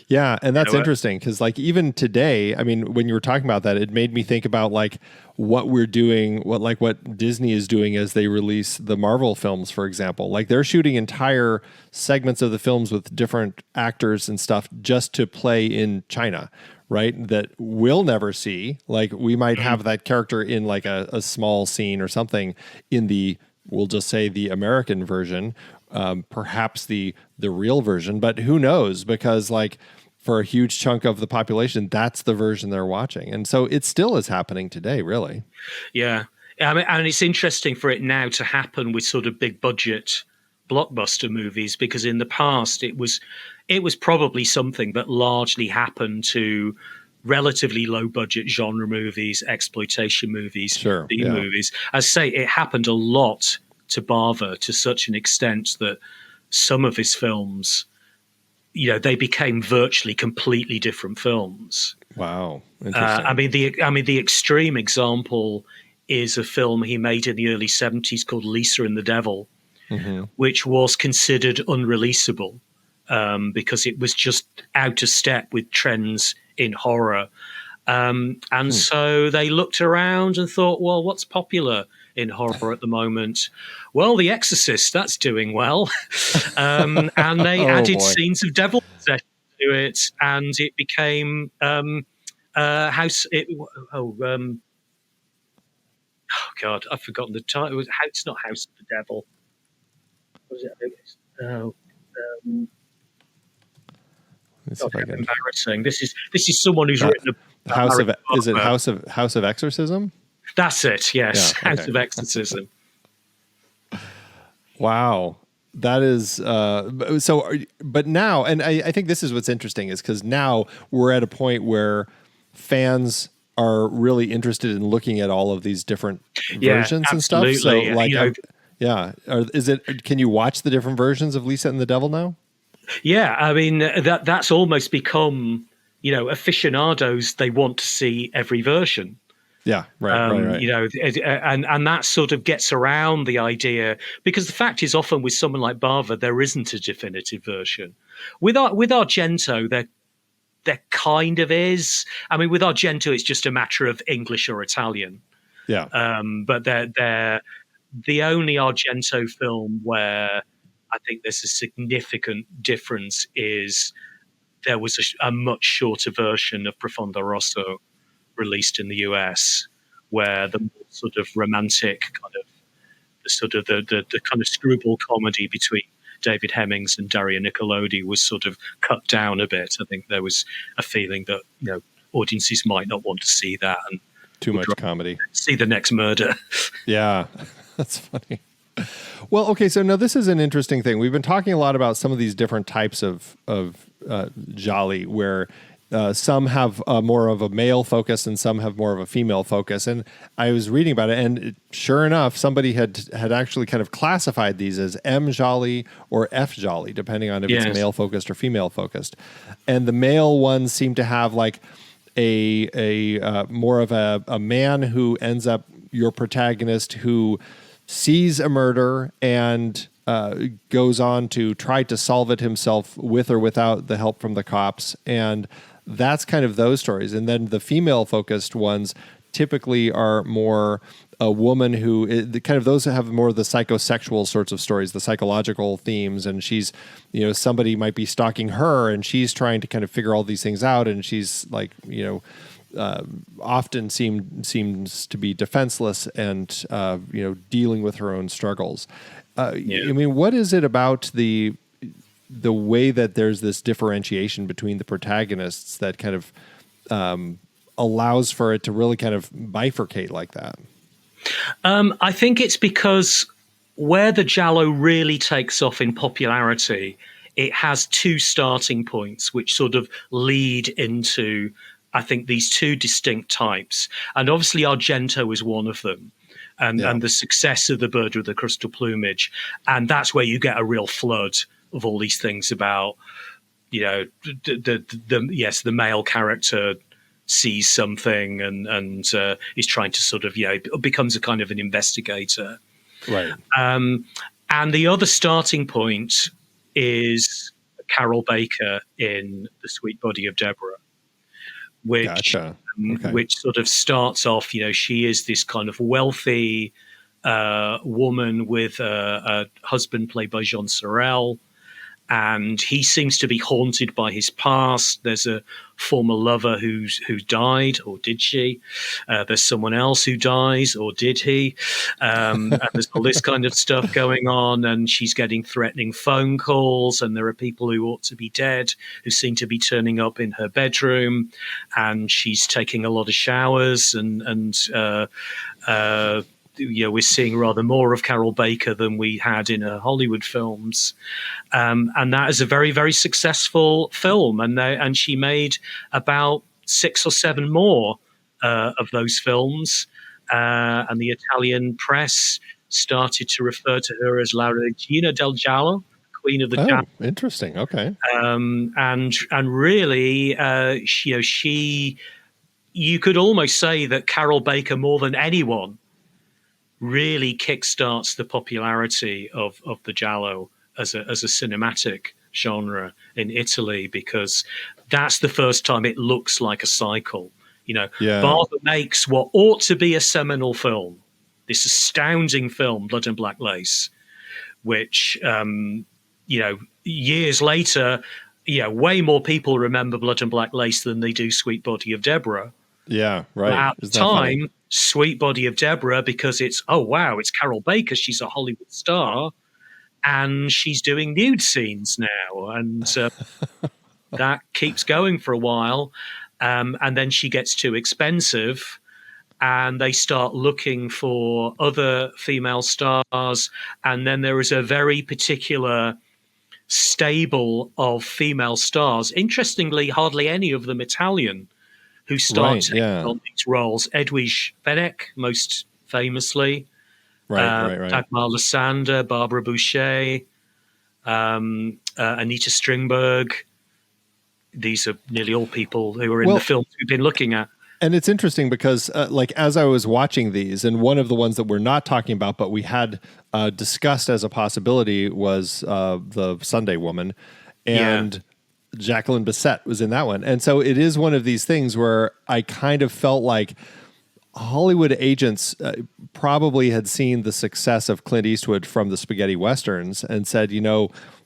Yeah, and that's interesting because, like, even today, I mean, when you were talking about that, it made me think about like what we're doing, what Disney is doing as they release the Marvel films, for example. Like, they're shooting entire segments of the films with different actors and stuff just to play in China, right? That we'll never see. Like, we might have that character in like a small scene or something in we'll just say the American version, perhaps the real version, but who knows? Because like, for a huge chunk of the population, that's the version they're watching. And so it still is happening today, really. Yeah. I mean, and it's interesting for it now to happen with sort of big budget blockbuster movies, because in the past it was probably something that largely happened to relatively low budget genre movies, exploitation movies, B movies. I say it happened a lot to Bava, to such an extent that some of his films, they became virtually completely different films. Wow. Interesting. The extreme example is a film he made in the early 70s called Lisa and the Devil, which was considered unreleasable because it was just out of step with trends in horror. So they looked around and thought, well, what's popular in horror at the moment? Well, The Exorcist, that's doing well. And they added scenes of devil possession to it, and it became House. Oh God, I've forgotten the title. It's not House of the Devil. What was it? Let's see if I can. Embarrassing. This is someone who's written a House of Exorcism. That's it. Yes, Yeah, okay. House of Exorcism. Wow. That is but now, and I think this is what's interesting, is because now we're at a point where fans are really interested in looking at all of these different versions and stuff. So like, can you watch the different versions of Lisa and the Devil now? Yeah, I mean that's almost become, aficionados. They want to see every version. Yeah, right. And that sort of gets around the idea, because the fact is, often with someone like Bava, there isn't a definitive version. With Argento, there kind of is. I mean, with Argento, it's just a matter of English or Italian. Yeah. But they're the only Argento film where I think there's a significant difference is there was a much shorter version of Profondo Rosso released in the US, where the more sort of romantic kind of the kind of screwball comedy between David Hemmings and Daria Nicolodi was sort of cut down a bit. I think there was a feeling that audiences might not want to see that, and too much comedy. See the next murder. Yeah, that's funny. Well, okay, so now this is an interesting thing. We've been talking a lot about some of these different types of gialli, where some have more of a male focus and some have more of a female focus. And I was reading about it, and sure enough, somebody had actually kind of classified these as M gialli or F gialli, depending on if it's male focused or female focused. And the male ones seem to have like a more of a man who ends up your protagonist, who sees a murder and goes on to try to solve it himself with or without the help from the cops. And that's kind of those stories. And then the female-focused ones typically are more a woman who kind of those have more of the psychosexual sorts of stories, the psychological themes. And she's, somebody might be stalking her and she's trying to kind of figure all these things out. And she's like, often seems to be defenseless and, dealing with her own struggles. I mean, what is it about the way that there's this differentiation between the protagonists that kind of allows for it to really kind of bifurcate like that? I think it's because where the giallo really takes off in popularity, it has two starting points which sort of lead into, I think, these two distinct types. And obviously Argento is one of them. And the success of The Bird with the Crystal Plumage. And that's where you get a real flood of all these things about, the male character sees something and is trying to sort of, becomes a kind of an investigator. Right. And the other starting point is Carol Baker in The Sweet Body of Deborah, which Gotcha. Okay. Which sort of starts off, she is this kind of wealthy woman with a husband played by Jean Sorel, and he seems to be haunted by his past. There's a former lover who died, or did she? There's someone else who dies, or did he? And there's all this kind of stuff going on, and she's getting threatening phone calls, and there are people who ought to be dead who seem to be turning up in her bedroom, and she's taking a lot of showers, and we're seeing rather more of Carol Baker than we had in her Hollywood films. And that is a very, very successful film. And she made about 6 or 7 more of those films. And the Italian press started to refer to her as La Regina del Giallo, Queen of the Giallo. Interesting. Okay. And really, you could almost say that Carol Baker, more than anyone, really kickstarts the popularity of the giallo as a cinematic genre in Italy, because that's the first time it looks like a cycle. Bava makes what ought to be a seminal film, this astounding film, Blood and Black Lace, which years later, way more people remember Blood and Black Lace than they do Sweet Body of Deborah. Yeah, right. But at the time, Sweet Body of Deborah, because it's, oh, wow, it's Carol Baker, she's a Hollywood star, and she's doing nude scenes now, and that keeps going for a while, and then she gets too expensive, and they start looking for other female stars, and then there is a very particular stable of female stars. Interestingly, hardly any of them Italian, who start taking on these roles. Edwige Fenech, most famously, Dagmar Lassander, Barbara Boucher, Anita Strindberg. These are nearly all people who are in the films we've been looking at. And it's interesting because, as I was watching these, and one of the ones that we're not talking about, but we had discussed as a possibility was the Sunday Woman, and Jacqueline Bisset was in that one. And so it is one of these things where I kind of felt like Hollywood agents probably had seen the success of Clint Eastwood from the spaghetti westerns and said,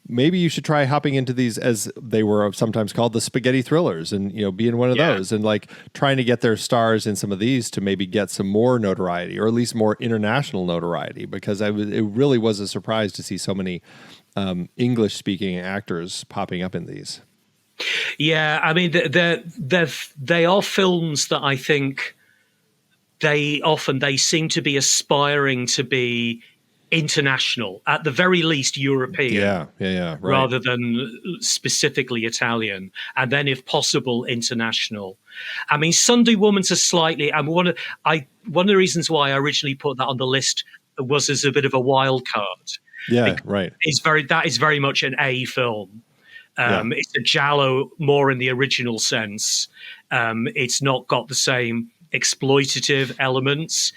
maybe you should try hopping into these, as they were sometimes called, the spaghetti thrillers, and being one of those, and like trying to get their stars in some of these to maybe get some more notoriety, or at least more international notoriety, because it really was a surprise to see so many English-speaking actors popping up in these. Yeah, I mean, they are films that I think they seem to be aspiring to be international, at the very least European, right, rather than specifically Italian, and then if possible international. I mean, Sunday Woman's a slightly. One of the reasons why I originally put that on the list was as a bit of a wild card. Yeah, right. That is very much an A film. It's a giallo more in the original sense. It's not got the same exploitative elements,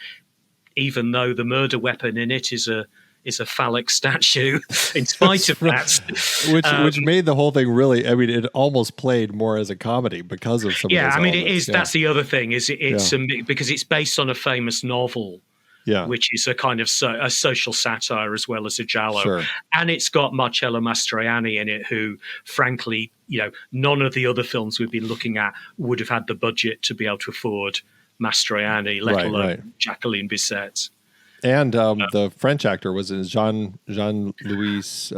even though the murder weapon in it is a phallic statue. In spite of that, which made the whole thing really. I mean, it almost played more as a comedy because of some. Yeah, of those I mean, elements. it is. Yeah. That's the other thing. Because it's based on a famous novel. Yeah. Which is a kind of a social satire as well as a giallo. Sure. And it's got Marcello Mastroianni in it, who, frankly, none of the other films we've been looking at would have had the budget to be able to afford Mastroianni, let alone Jacqueline Bisset. And the French actor was Jean-Louis Jean-Louis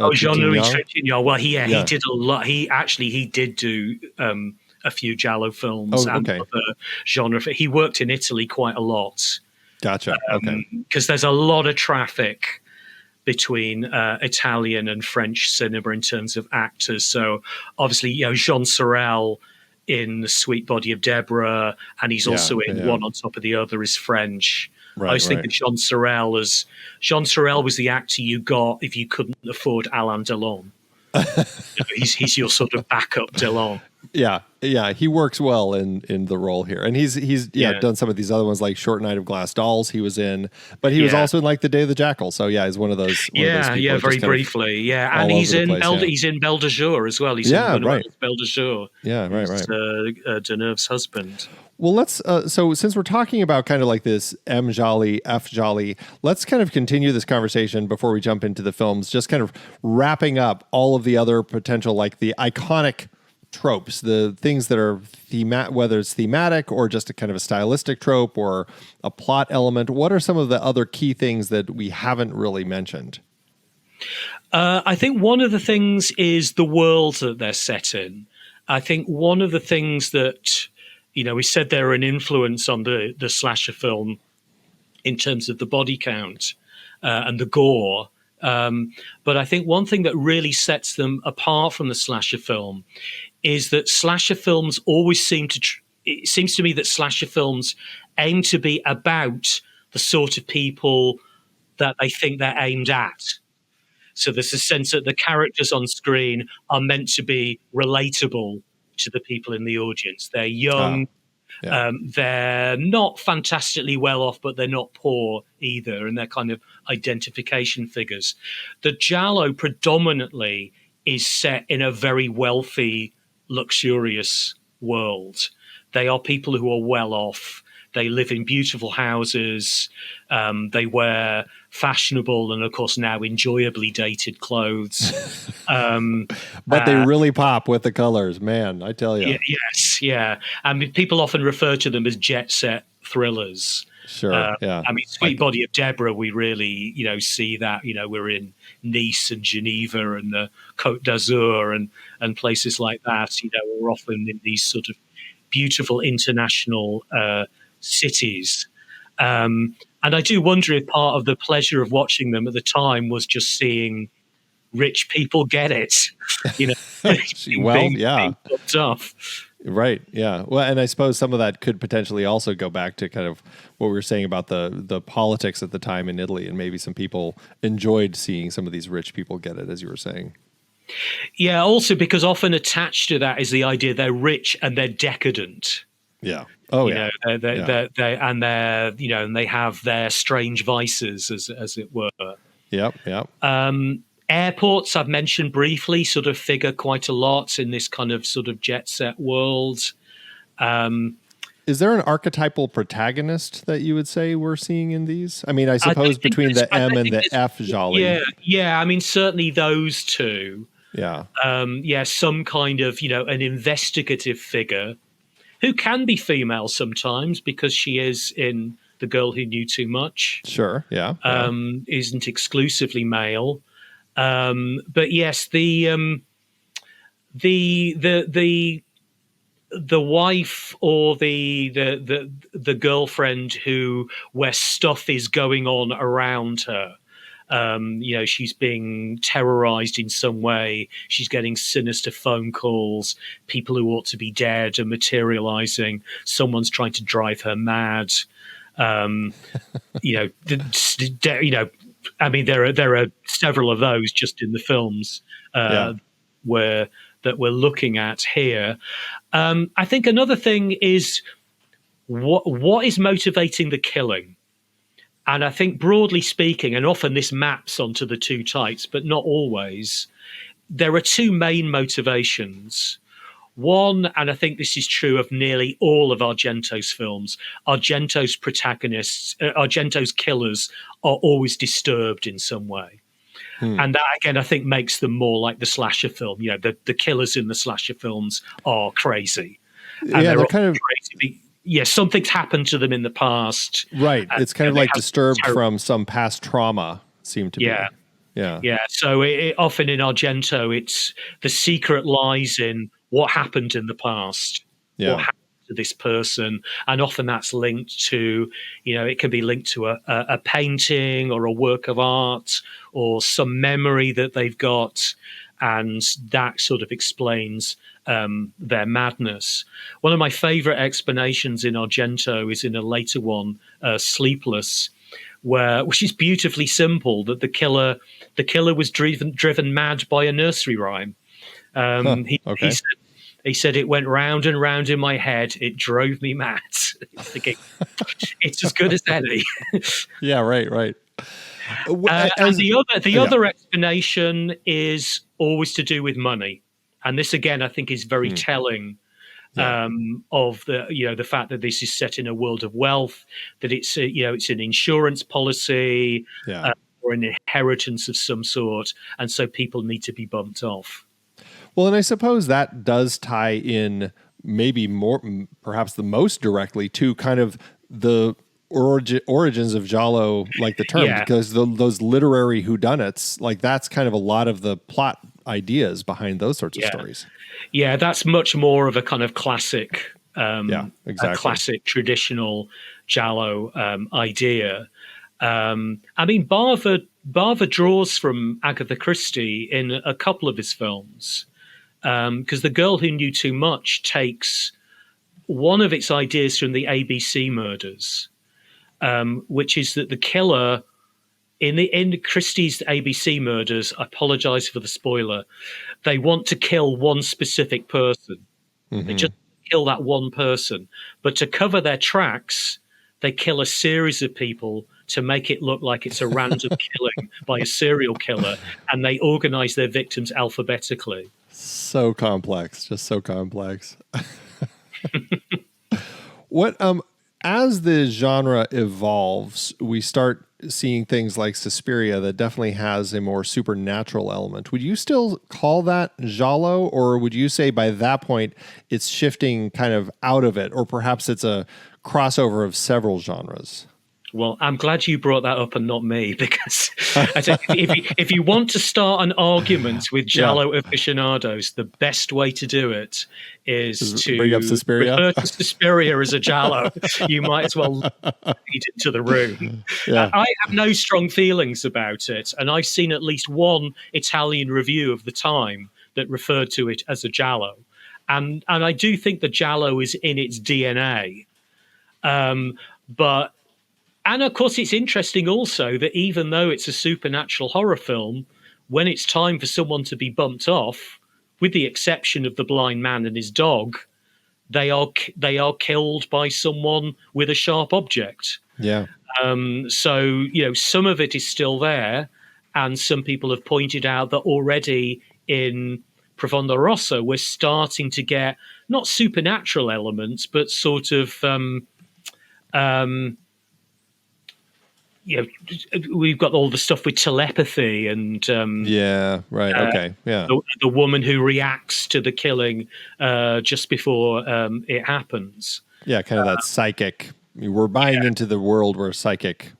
Trintignant. Well, he did a lot. He did do a few giallo films and other genre. He worked in Italy quite a lot. Gotcha. Okay. Because there's a lot of traffic between Italian and French cinema in terms of actors. So obviously, Jean Sorel in The Sweet Body of Deborah, and he's also in One on Top of the Other is French. I always think of Jean Sorel as Jean Sorel was the actor you got if you couldn't afford Alain Delon. He's your sort of backup Delon. Yeah, he works well in the role here, and he's done some of these other ones like Short Night of Glass Dolls. He was in, but he was also in like The Day of the Jackal. So he's one of those. Very briefly, and he's in he's in Belle de Jour as well. He's in Belle de Jour. Yeah, right. Deneuve's husband. Well, let's. So since we're talking about kind of like this M Jolly, F Jolly, let's kind of continue this conversation before we jump into the films. Just kind of wrapping up all of the other potential, like the iconic tropes, the things that are whether it's thematic or just a kind of a stylistic trope or a plot element. What are some of the other key things that we haven't really mentioned? I think one of the things is the world that they're set in. I think one of the things that, we said they're an influence on the slasher film in terms of the body count and the gore. But I think one thing that really sets them apart from the slasher film is that slasher films always it seems to me that slasher films aim to be about the sort of people that they think they're aimed at. So there's a sense that the characters on screen are meant to be relatable to the people in the audience. They're young. They're not fantastically well off, but they're not poor either. And they're kind of identification figures. The giallo predominantly is set in a very wealthy, luxurious world. They are people who are well off. They live in beautiful houses. They wear fashionable and, of course, now enjoyably dated clothes. But they really pop with the colors, man, I tell you. Yes. I mean, people often refer to them as jet set thrillers. Sure. Yeah. I mean, Sweet Body of Deborah, we really, see that, we're in Nice and Geneva and the Côte d'Azur and places like that. We're often in these sort of beautiful international cities. And I do wonder if part of the pleasure of watching them at the time was just seeing rich people get it, being booked off. Right. Yeah. Well, and I suppose some of that could potentially also go back to kind of what we were saying about the politics at the time in Italy, and maybe some people enjoyed seeing some of these rich people get it, as you were saying. Yeah. Also, because often attached to that is the idea they're rich and they're decadent. Yeah. Oh, yeah. And they have their strange vices, as it were. Yep. Yep. Airports, I've mentioned briefly, sort of figure quite a lot in this kind of sort of jet set world. Is there an archetypal protagonist that you would say we're seeing in these? I mean, I suppose between the M and the F Jolly. Yeah. I mean, certainly those two. Yeah. Some kind of, an investigative figure who can be female sometimes because she is in The Girl Who Knew Too Much. Sure. Yeah. Isn't exclusively male. But yes, the wife or the girlfriend where stuff is going on around her. She's being terrorized in some way. She's getting sinister phone calls. People who ought to be dead are materializing. Someone's trying to drive her mad. I mean, there are several of those just in the films that we're looking at here. I think another thing is what is motivating the killing. And I think broadly speaking, and often this maps onto the two types, but not always, there are two main motivations. One, and I think this is true of nearly all of Argento's films, Argento's killers are always disturbed in some way. And that, again, I think makes them more like the slasher film. The killers in the slasher films are crazy. And they're kind of crazy. Something's happened to them in the past. Right. It's kind of like disturbed from some past trauma, seemed to be. Yeah. So often in Argento, it's the secret lies in what happened in the past, what happened to this person. And often that's linked to, it can be linked to a painting or a work of art or some memory that they've got. And that sort of explains their madness. One of my favorite explanations in Argento is in a later one, Sleepless, which is beautifully simple, that the killer was driven mad by a nursery rhyme. He said it went round and round in my head. It drove me mad. Thinking, it's as good as any. Yeah, right. And the other explanation is always to do with money, and this again I think is very telling of the fact that this is set in a world of wealth, that it's an insurance policy or an inheritance of some sort, and so people need to be bumped off. Well, and I suppose that does tie in maybe more, perhaps the most directly, to kind of the origins of Giallo, like the term, because those literary whodunits, like that's kind of a lot of the plot ideas behind those sorts of stories. Yeah, that's much more of a kind of classic, exactly. a classic traditional Giallo idea. I mean, Bava draws from Agatha Christie in a couple of his films, because The Girl Who Knew Too Much takes one of its ideas from the ABC murders, which is that the killer in Christie's ABC murders, I apologize for the spoiler, they want to kill one specific person. They just kill that one person. But to cover their tracks, they kill a series of people to make it look like it's a random killing by a serial killer, and they organize their victims alphabetically. So complex, just so complex. What as the genre evolves, we start seeing things like Suspiria that definitely has a more supernatural element. Would you still call that Giallo, or would you say by that point it's shifting kind of out of it, or perhaps it's a crossover of several genres? Well, I'm glad you brought that up and not me, because I think if you want to start an argument with Yeah. Giallo aficionados, the best way to do it is Bring up to Suspiria. refer to Suspiria as a Giallo. You might as well lead into the room. Yeah. I have no strong feelings about it, and I've seen at least one Italian review of the time that referred to it as a Giallo. And I do think the Giallo is in its DNA. But and of course, it's interesting also that even though it's a supernatural horror film, when it's time for someone to be bumped off, with the exception of the blind man and his dog, they are killed by someone with a sharp object. Yeah. So some of it is still there, and some people have pointed out that already in Profondo Rosso we're starting to get not supernatural elements, but sort of we've got all the stuff with telepathy and Yeah. Right. Okay. Yeah. the woman who reacts to the killing just before it happens. Yeah. Kind of that psychic. We're buying into the world where psychic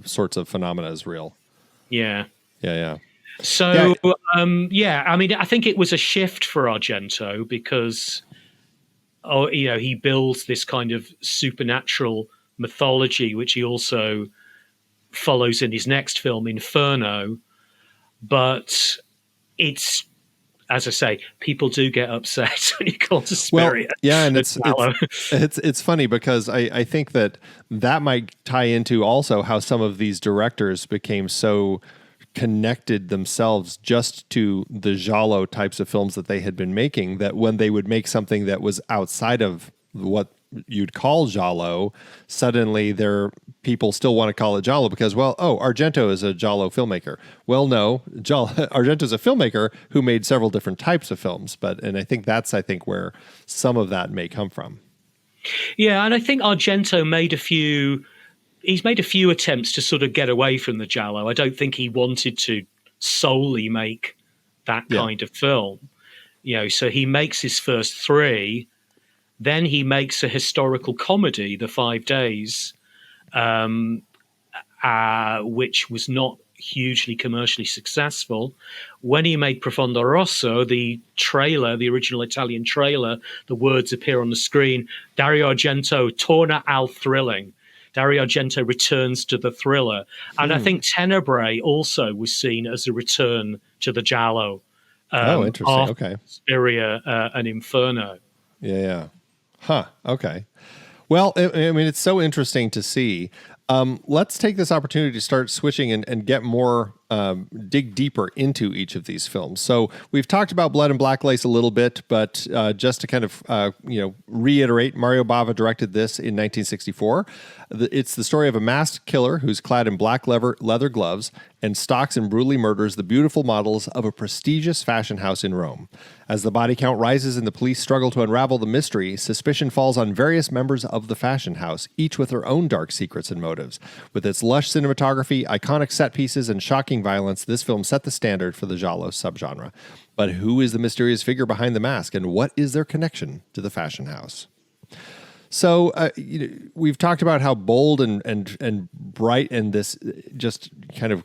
sorts of phenomena is real. Yeah. Yeah. Yeah. So I mean, I think it was a shift for Argento because he builds this kind of supernatural mythology, which he also follows in his next film, Inferno. But it's, as I say, people do get upset when you call Suspiria. Well, yeah, and it's funny because I think that might tie into also how some of these directors became so connected themselves just to the giallo types of films that they had been making, that when they would make something that was outside of what you'd call giallo, suddenly people still want to call it giallo because, Argento is a giallo filmmaker. Well, no, Argento is a filmmaker who made several different types of films, and I think that's where some of that may come from. Yeah, and I think Argento he's made a few attempts to sort of get away from the giallo. I don't think he wanted to solely make that kind of film. So he makes his first three. Then he makes a historical comedy, The 5 Days, which was not hugely commercially successful. When he made Profondo Rosso, the original Italian trailer, the words appear on the screen, Dario Argento torna al thrilling. Dario Argento returns to the thriller. And I think Tenebrae also was seen as a return to the giallo. Interesting. Okay. Suspiria and Inferno. Yeah. Huh. Okay. Well, I mean, it's so interesting to see. Let's take this opportunity to start switching and get more, dig deeper into each of these films. So we've talked about Blood and Black Lace a little bit, but just to kind of, reiterate, Mario Bava directed this in 1964. It's the story of a masked killer who's clad in black leather gloves and stalks and brutally murders the beautiful models of a prestigious fashion house in Rome. As the body count rises and the police struggle to unravel the mystery, suspicion falls on various members of the fashion house, each with their own dark secrets and motives. With its lush cinematography, iconic set pieces, and shocking violence, this film set the standard for the giallo subgenre. But who is the mysterious figure behind the mask, and what is their connection to the fashion house? So we've talked about how bold and bright and this just kind of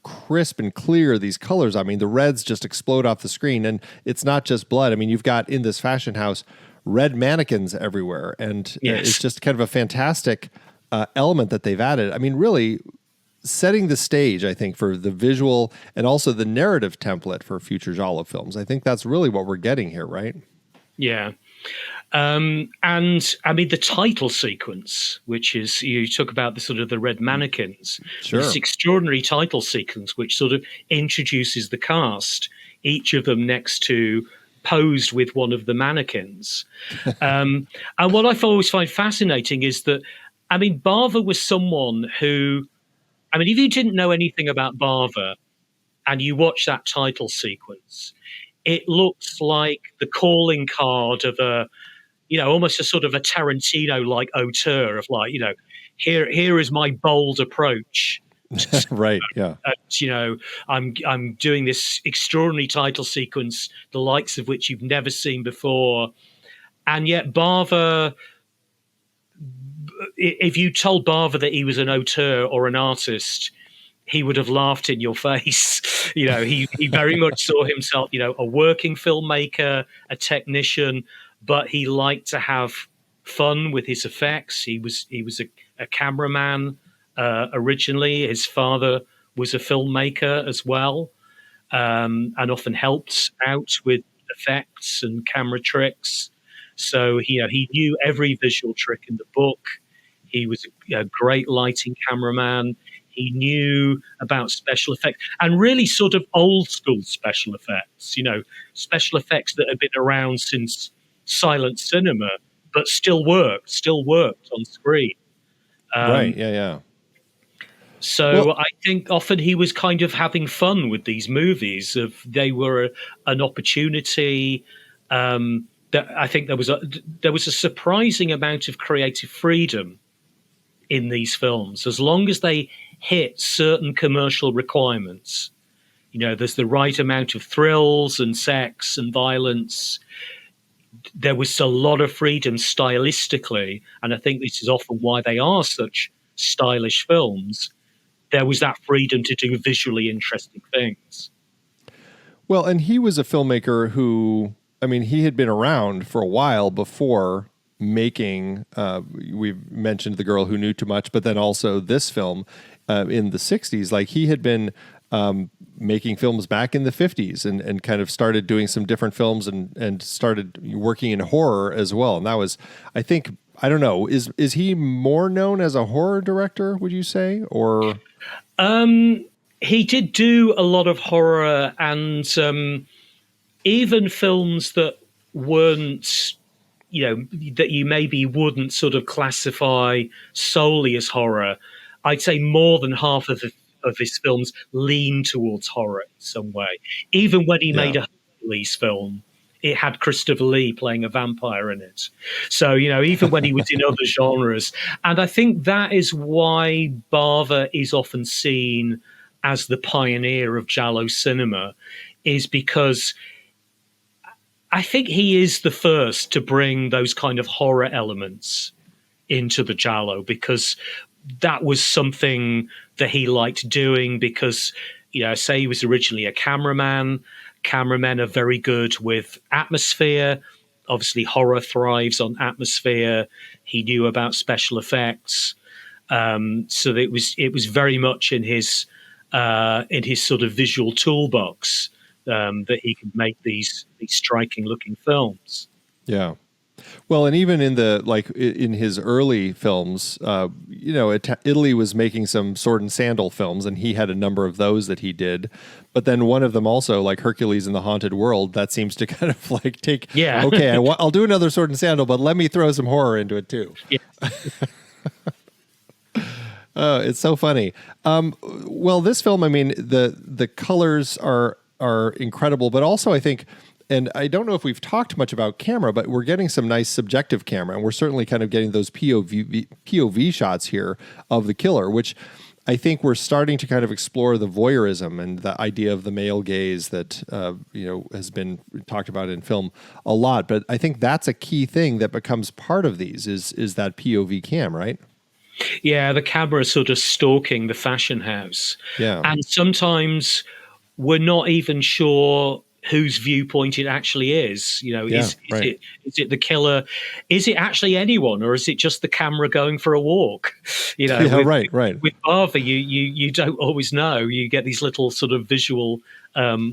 crisp and clear these colors. I mean, the reds just explode off the screen, and it's not just blood. I mean, you've got in this fashion house red mannequins everywhere, and it's just kind of a fantastic element that they've added. I mean, really setting the stage, I think, for the visual and also the narrative template for future giallo films. I think that's really what we're getting here, right? Yeah. And I mean, the title sequence, which is, you talk about the sort of the red mannequins, this extraordinary title sequence, which sort of introduces the cast, each of them next to posed with one of the mannequins. And what I always find fascinating is that, I mean, Bava was someone who, I mean, if you didn't know anything about Bava and you watch that title sequence, it looks like the calling card of almost a sort of a Tarantino-like auteur of here is my bold approach. Right. Yeah. I'm doing this extraordinary title sequence, the likes of which you've never seen before. And yet Bava if you told Bava that he was an auteur or an artist, he would have laughed in your face. He very much saw himself, a working filmmaker, a technician, but he liked to have fun with his effects. He was a cameraman originally. His father was a filmmaker as well, and often helped out with effects and camera tricks. So he knew every visual trick in the book. He was a great lighting cameraman. He knew about special effects and really sort of old school special effects, special effects that had been around since silent cinema, but still worked on screen. Right. Yeah. So I think often he was kind of having fun with these movies. They were an opportunity. That I think there was a surprising amount of creative freedom in these films, as long as they hit certain commercial requirements. There's the right amount of thrills and sex and violence. There was a lot of freedom stylistically, and I think this is often why they are such stylish films. There was that freedom to do visually interesting things. Well, and he was a filmmaker who, he had been around for a while before making, we've mentioned The Girl Who Knew Too Much, but then also this film in the 60s. Like, he had been making films back in the 50s and kind of started doing some different films and started working in horror as well. And that was, I think, I don't know, is he more known as a horror director, would you say? Or he did do a lot of horror and even films that weren't, that you maybe wouldn't sort of classify solely as horror. I'd say more than half of his films lean towards horror in some way. Even when he made a Hercules film, it had Christopher Lee playing a vampire in it. So, even when he was in other genres. And I think that is why Bava is often seen as the pioneer of Giallo cinema, is because I think he is the first to bring those kind of horror elements into the Giallo, because that was something that he liked doing because, say he was originally a cameraman. Cameramen are very good with atmosphere. Obviously, horror thrives on atmosphere. He knew about special effects. So it was very much in his sort of visual toolbox that he could make these striking looking films. Yeah. Well, and even in his early films, Italy was making some sword and sandal films, and he had a number of those that he did. But then one of them also, like Hercules in the Haunted World, that seems to kind of like take, okay, I'll do another sword and sandal, but let me throw some horror into it too. Yeah. It's so funny. Well, this film, the colors are incredible, but also I think, and I don't know if we've talked much about camera, but we're getting some nice subjective camera, and we're certainly kind of getting those POV shots here of the killer, which I think we're starting to kind of explore the voyeurism and the idea of the male gaze that has been talked about in film a lot. But I think that's a key thing that becomes part of these is that POV cam, right? Yeah, the camera sort of stalking the fashion house. Yeah, and sometimes we're not even sure whose viewpoint it actually is. Is it the killer? Is it actually anyone, or is it just the camera going for a walk? Right. With Bava, you don't always know. You get these little sort of visual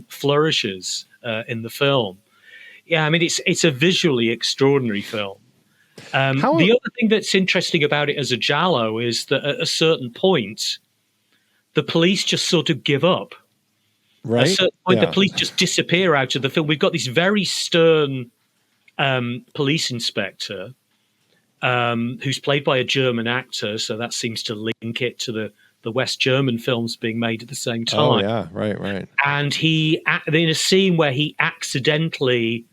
flourishes in the film. Yeah, it's a visually extraordinary film. The other thing that's interesting about it as a Giallo is that at a certain point, the police just sort of give up. Right. At a certain point, the police just disappear out of the film. We've got this very stern police inspector who's played by a German actor, so that seems to link it to the West German films being made at the same time. Oh, yeah, right. And he, in a scene where he accidentally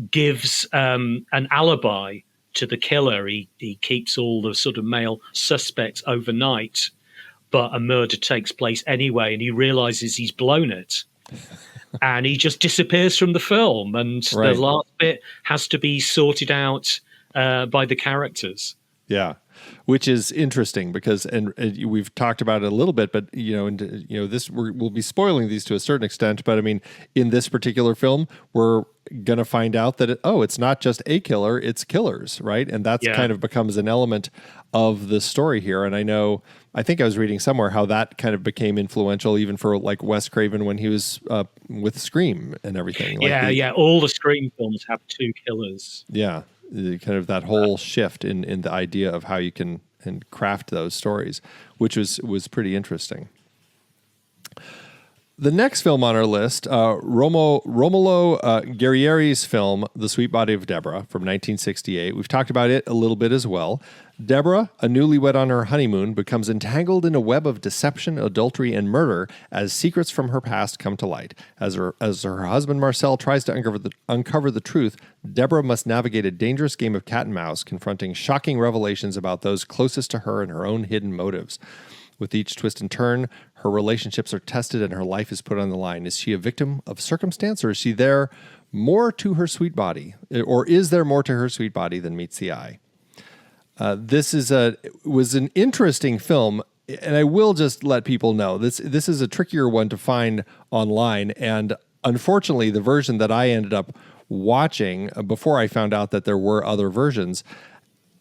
gives an alibi to the killer, he keeps all the sort of male suspects overnight, but a murder takes place anyway, and he realizes he's blown it. And he just disappears from the film, and the last bit has to be sorted out by the characters. Yeah, which is interesting because, and we've talked about it a little bit, but this we'll be spoiling these to a certain extent. But I mean, in this particular film, we're gonna find out that it's not just a killer, it's killers, right? And that's kind of becomes an element of the story here. And I think I was reading somewhere how that kind of became influential even for like Wes Craven when he was with Scream and everything. All the Scream films have two killers. Yeah. Kind of that whole shift in the idea of how you can and craft those stories, which was pretty interesting. The next film on our list, Romulo Guerrieri's film, The Sweet Body of Deborah from 1968. We've talked about it a little bit as well. Deborah, a newlywed on her honeymoon, becomes entangled in a web of deception, adultery, and murder as secrets from her past come to light. As her husband Marcel tries to uncover the truth, Deborah must navigate a dangerous game of cat and mouse, confronting shocking revelations about those closest to her and her own hidden motives. With each twist and turn, her relationships are tested and her life is put on the line. Is she a victim of circumstance, or is she there more to her sweet body? Or is there more to her sweet body than meets the eye? This was an interesting film, and I will just let people know this is a trickier one to find online, and unfortunately, the version that I ended up watching before I found out that there were other versions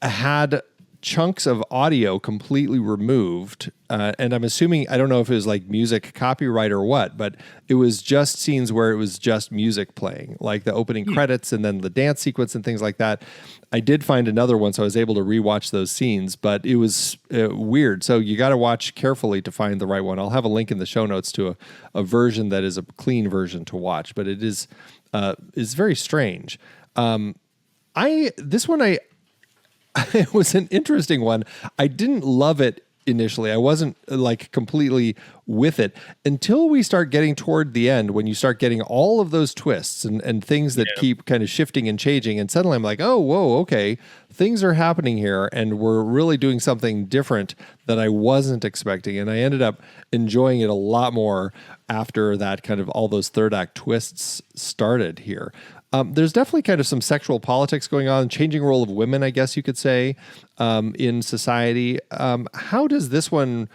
had chunks of audio completely removed, and I'm assuming, I don't know if it was like music copyright or what, but it was just scenes where it was just music playing, like the opening credits and then the dance sequence and things like that. I did find another one, so I was able to rewatch those scenes, but it was weird. So you got to watch carefully to find the right one. I'll have a link in the show notes to a version that is a clean version to watch, but it is very strange. It was an interesting one. I didn't love it initially. I wasn't like completely with it until we start getting toward the end, when you start getting all of those twists and things that keep kind of shifting and changing. And suddenly I'm like, oh, whoa, okay, things are happening here. And we're really doing something different that I wasn't expecting. And I ended up enjoying it a lot more after that kind of all those third act twists started here. There's definitely kind of some sexual politics going on, changing role of women, I guess you could say, in society. How does this one,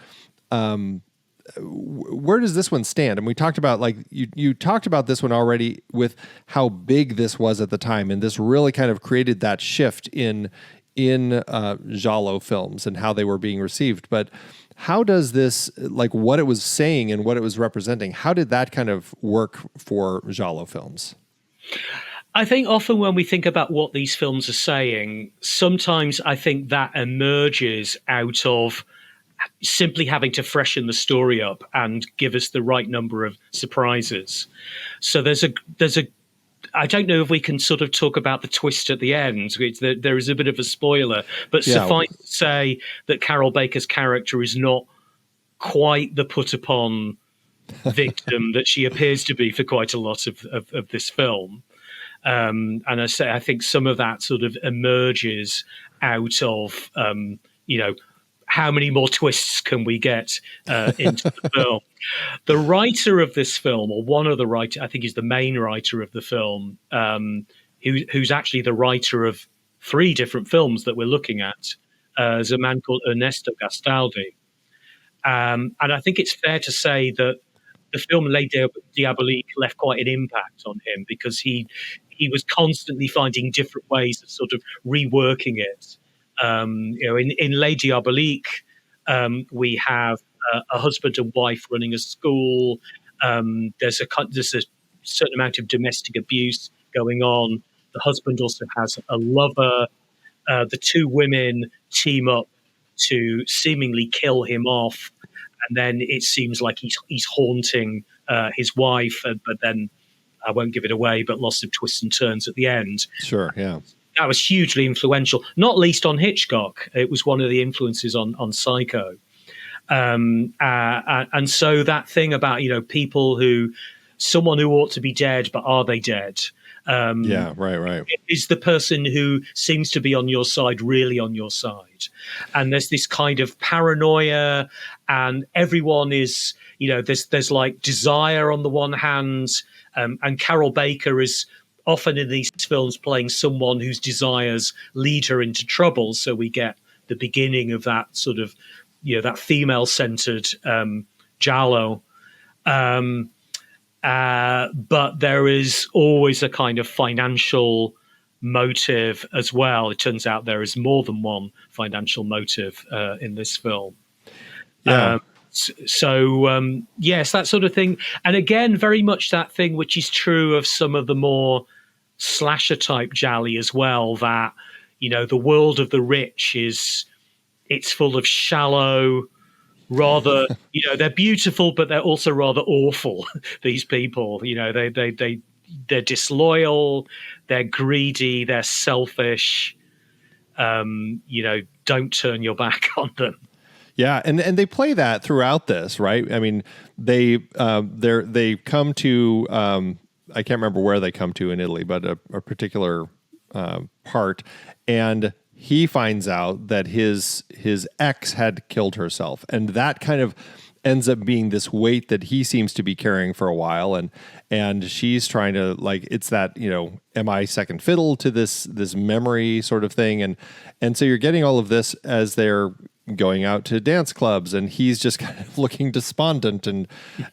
where does this one stand? And we talked about, like, you talked about this one already with how big this was at the time, and this really kind of created that shift in Giallo films and how they were being received. But how does this, like what it was saying and what it was representing, how did that kind of work for Giallo films? I think often when we think about what these films are saying, sometimes I think that emerges out of simply having to freshen the story up and give us the right number of surprises. So there's a I don't know if we can sort of talk about the twist at the end. There is a bit of a spoiler, but suffice to say that Carol Baker's character is not quite the put upon victim that she appears to be for quite a lot of this film. And I think some of that sort of emerges out of, how many more twists can we get into the film? The writer of this film, or one of the writers, I think is the main writer of the film, who's actually the writer of 3 different films that we're looking at, is a man called Ernesto Gastaldi. And I think it's fair to say that the film Les Diaboliques left quite an impact on him, because he was constantly finding different ways of sort of reworking it. In Les Diaboliques, we have a husband and wife running a school. There's a certain amount of domestic abuse going on. The husband also has a lover. The 2 women team up to seemingly kill him off. And then it seems like he's haunting his wife, but then I won't give it away, but lots of twists and turns at the end. Sure, yeah. That was hugely influential, not least on Hitchcock. It was one of the influences on Psycho. And so that thing about, someone who ought to be dead, but are they dead? Right. Is the person who seems to be on your side really on your side? And there's this kind of paranoia, and everyone is, there's like desire on the one hand, and Carol Baker is often in these films playing someone whose desires lead her into trouble. So we get the beginning of that sort of, that female-centered giallo. But there is always a kind of financial motive as well. It turns out there is more than one financial motive in this film. Yeah. Yes, that sort of thing. And again, very much that thing which is true of some of the more slasher type gialli as well, that, the world of the rich it's full of shallow, rather, they're beautiful, but they're also rather awful. These people, they're disloyal, they're greedy, they're selfish. Don't turn your back on them. Yeah, and they play that throughout this, right? I mean, they come to I can't remember where they come to in Italy, but a particular part, and he finds out that his ex had killed herself, and that kind of ends up being this weight that he seems to be carrying for a while, and she's trying to, like, it's that, am I second fiddle to this memory sort of thing, and so you're getting all of this as they're going out to dance clubs, and he's just kind of looking despondent and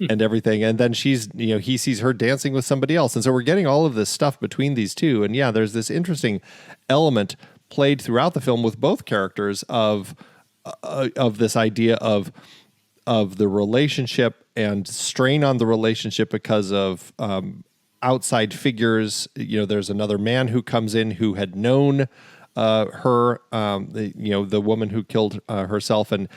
everything, and then she's, he sees her dancing with somebody else, and so we're getting all of this stuff between these two, and yeah, there's this interesting element played throughout the film with both characters of this idea of the relationship and strain on the relationship because of outside figures. There's another man who comes in who had known her, the woman who killed herself, and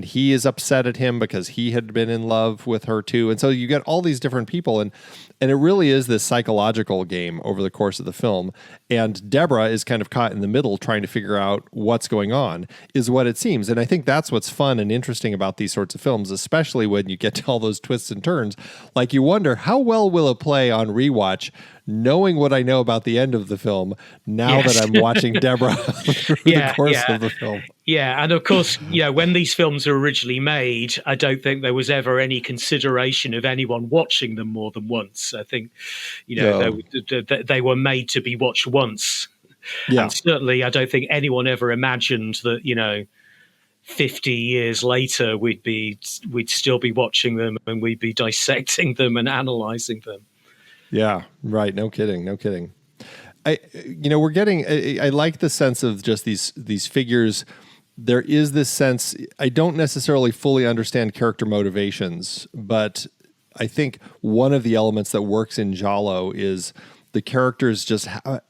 he is upset at him because he had been in love with her too. And so you get all these different people, and it really is this psychological game over the course of the film. And Deborah is kind of caught in the middle trying to figure out what's going on, is what it seems. And I think that's what's fun and interesting about these sorts of films, especially when you get to all those twists and turns. Like, you wonder, how well will it play on rewatch, knowing what I know about the end of the film, now that I'm watching Deborah through the course of the film. Yeah, and of course, when these films were originally made, I don't think there was ever any consideration of anyone watching them more than once. I think, they were made to be watched once. Yeah. And certainly I don't think anyone ever imagined that, 50 years later, we'd still be watching them and we'd be dissecting them and analyzing them. Yeah, right. No kidding. We're getting, I like the sense of just these figures. There is this sense, I don't necessarily fully understand character motivations, but I think one of the elements that works in Giallo is the characters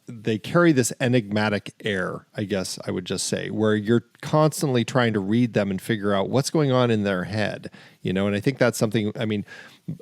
they carry this enigmatic air, I guess I would just say, where you're constantly trying to read them and figure out what's going on in their head, and I think that's something, I mean,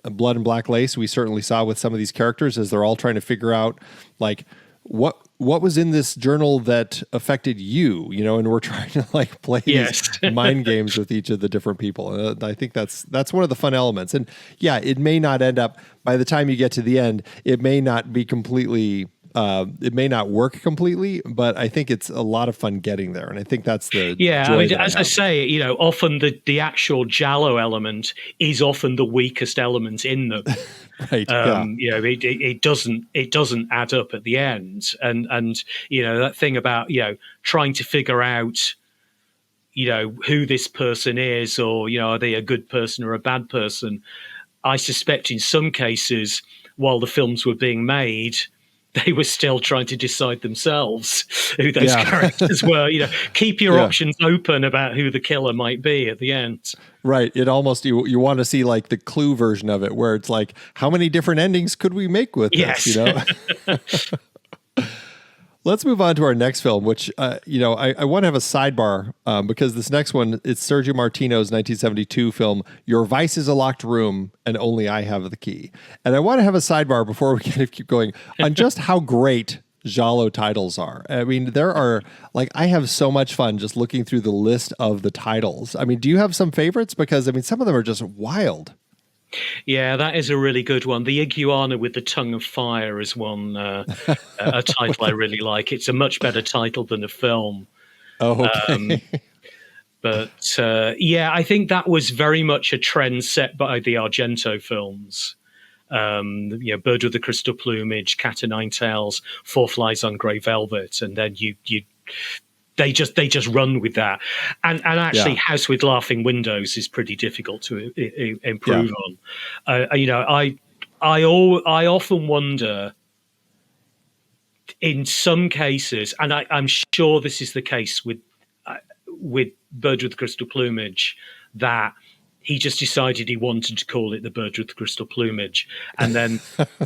Blood and Black Lace, we certainly saw with some of these characters as they're all trying to figure out, like, what was in this journal that affected you, and we're trying to play these mind games with each of the different people. I think that's one of the fun elements. And yeah, it may not end up, by the time you get to the end, it may not be completely, it may not work completely, but I think it's a lot of fun getting there. And I think that's the joy I mean, that as I say, often the actual Giallo element is often the weakest element in them. Right. It doesn't add up at the end, and that thing about trying to figure out who this person is, or are they a good person or a bad person. I suspect in some cases, while the films were being made, they were still trying to decide themselves who those characters were. Keep your options open about who the killer might be at the end. Right. It almost, you want to see the Clue version of it, where it's like, how many different endings could we make with this? Let's move on to our next film, which, I want to have a sidebar because this next one, it's Sergio Martino's 1972 film, Your Vice is a Locked Room and Only I Have the Key. And I want to have a sidebar before we kind of keep going on just how great Giallo titles are. I mean, there are, I have so much fun just looking through the list of the titles. I mean, do you have some favorites? Because, I mean, some of them are just wild. Yeah, that is a really good one. The Iguana with the Tongue of Fire is one, a title I really like. It's a much better title than a film. Oh, okay. I think that was very much a trend set by the Argento films. Bird with the Crystal Plumage, Cat o' Nine Tails, Four Flies on Grey Velvet, and then you they just run with that, and actually, House with Laughing Windows is pretty difficult to improve on. I often wonder, in some cases, and I'm sure this is the case with Bird with Crystal Plumage, that he just decided he wanted to call it the Bird with Crystal Plumage, and then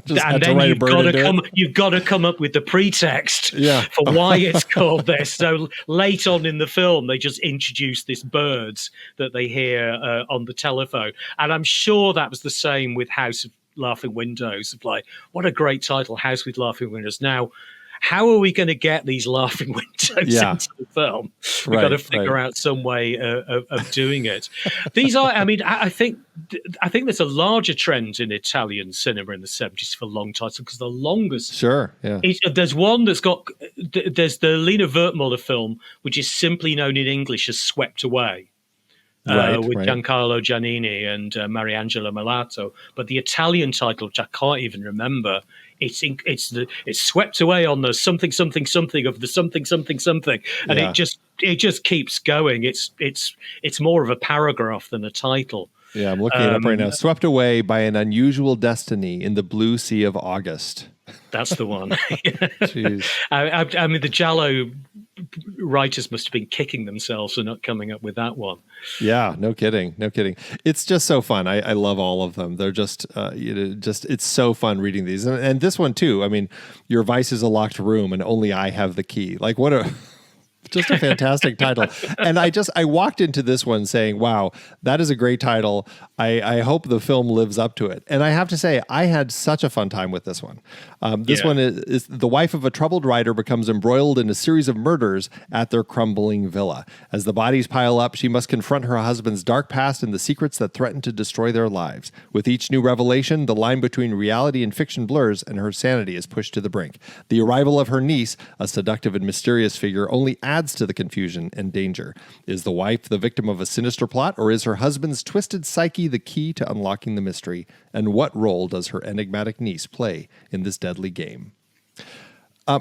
you've got to come up with the pretext for why it's called this. So late on in the film, they just introduce this bird that they hear on the telephone, and I'm sure that was the same with House of Laughing Windows. Of like, what a great title, House with Laughing Windows. Now, how are we going to get these laughing windows into the film? We've got to figure out some way of doing it. These are, I mean, I think there's a larger trend in Italian cinema in the 70s for long titles, because the longest. There's one that's got, there's the Lina Wertmuller film, which is simply known in English as Swept Away. With Giancarlo Giannini and Mariangela Malato, but the Italian title, which I can't even remember, it's Swept Away on the something something something of the something something something, and it just keeps going. It's more of a paragraph than a title. Yeah, I'm looking it up right now. Swept Away by an Unusual Destiny in the Blue Sea of August. That's the one. Jeez. I mean, the Giallo writers must have been kicking themselves for not coming up with that one. Yeah, no kidding. It's just so fun. I love all of them. They're just it's so fun reading these. And this one too. I mean, your vice is a locked room and only I have the key. Like, what a just a fantastic title. And I walked into this one saying, wow, that is a great title. I hope the film lives up to it. And I have to say, I had such a fun time with this one. This one is the wife of a troubled writer becomes embroiled in a series of murders at their crumbling villa. As the bodies pile up, she must confront her husband's dark past and the secrets that threaten to destroy their lives. With each new revelation, the line between reality and fiction blurs and her sanity is pushed to the brink. The arrival of her niece, a seductive and mysterious figure, only adds to the confusion and danger. Is the wife the victim of a sinister plot, or is her husband's twisted psyche the key to unlocking the mystery? And what role does her enigmatic niece play in this deadly game?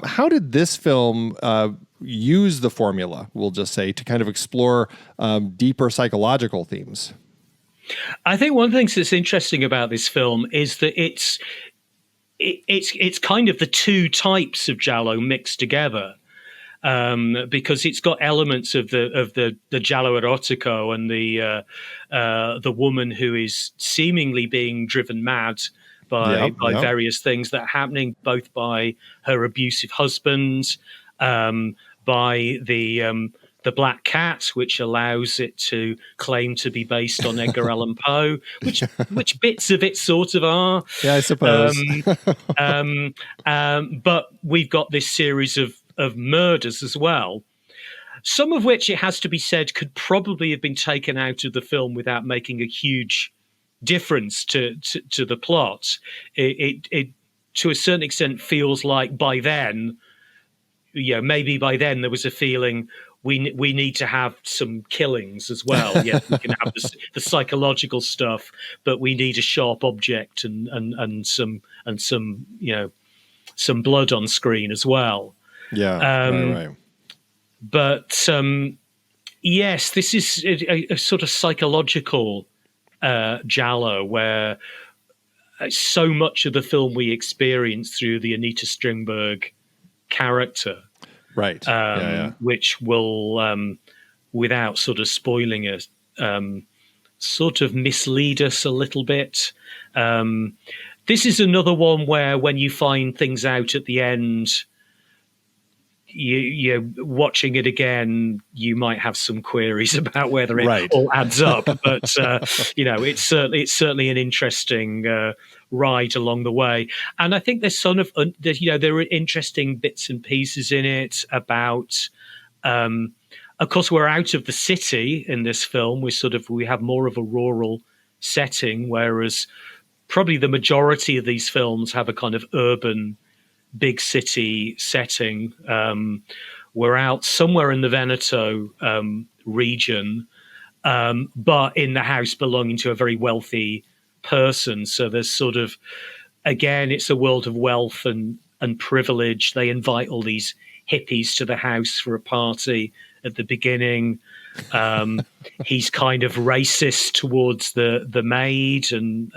How did this film use the formula, we'll just say, to kind of explore deeper psychological themes? I think one of the things that's interesting about this film is that it's kind of the two types of Giallo mixed together. Because it's got elements of the Giallo erotico and the woman who is seemingly being driven mad by various things that are happening, both by her abusive husband, by the black cat, which allows it to claim to be based on Edgar Allan Poe, which bits of it sort of are. Yeah, I suppose. But we've got this series of murders as well, some of which, it has to be said, could probably have been taken out of the film without making a huge difference to the plot. It to a certain extent feels like by then, maybe by then there was a feeling we need to have some killings as well. Yeah, we can have the psychological stuff, but we need a sharp object and some some blood on screen as well. Yeah, right. But yes, this is a sort of psychological Giallo where so much of the film we experience through the Anita Strindberg character, right? Which will, without sort of spoiling it, sort of mislead us a little bit. This is another one where, when you find things out at the end, you're watching it again, you might have some queries about whether it all adds up. But it's certainly an interesting ride along the way. And I think there's there are interesting bits and pieces in it about. Of course, we're out of the city in this film. We have more of a rural setting, whereas probably the majority of these films have a kind of urban, big city setting. We're out somewhere in the Veneto region, but in the house belonging to a very wealthy person. So there's sort of, again, it's a world of wealth and privilege. They invite all these hippies to the house for a party at the beginning. He's kind of racist towards the maid, and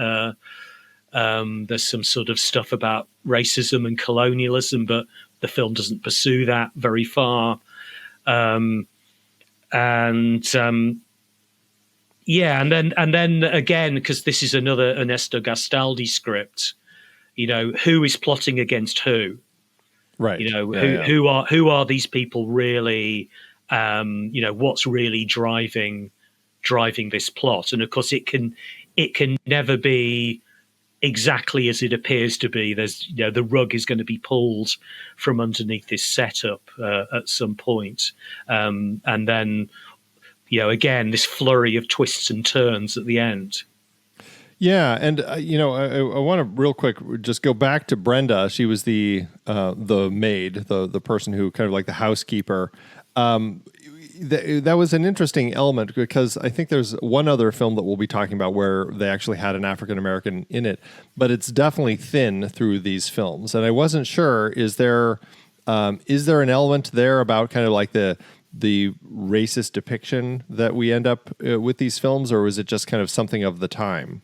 there's some sort of stuff about racism and colonialism, but the film doesn't pursue that very far. Yeah, and then again, because this is another Ernesto Gastaldi script, who is plotting against who? Right. Who are these people really? What's really driving this plot? And of course, it can never be exactly as it appears to be. There's the rug is going to be pulled from underneath this setup at some point, and then again this flurry of twists and turns at the end. Yeah, and I want to real quick just go back to Brenda. She was the maid, the person who kind of like the housekeeper. That was an interesting element because I think there's one other film that we'll be talking about where they actually had an African American in it, but it's definitely thin through these films. And I wasn't sure, is there an element there about kind of like the racist depiction that we end up with these films, or was it just kind of something of the time?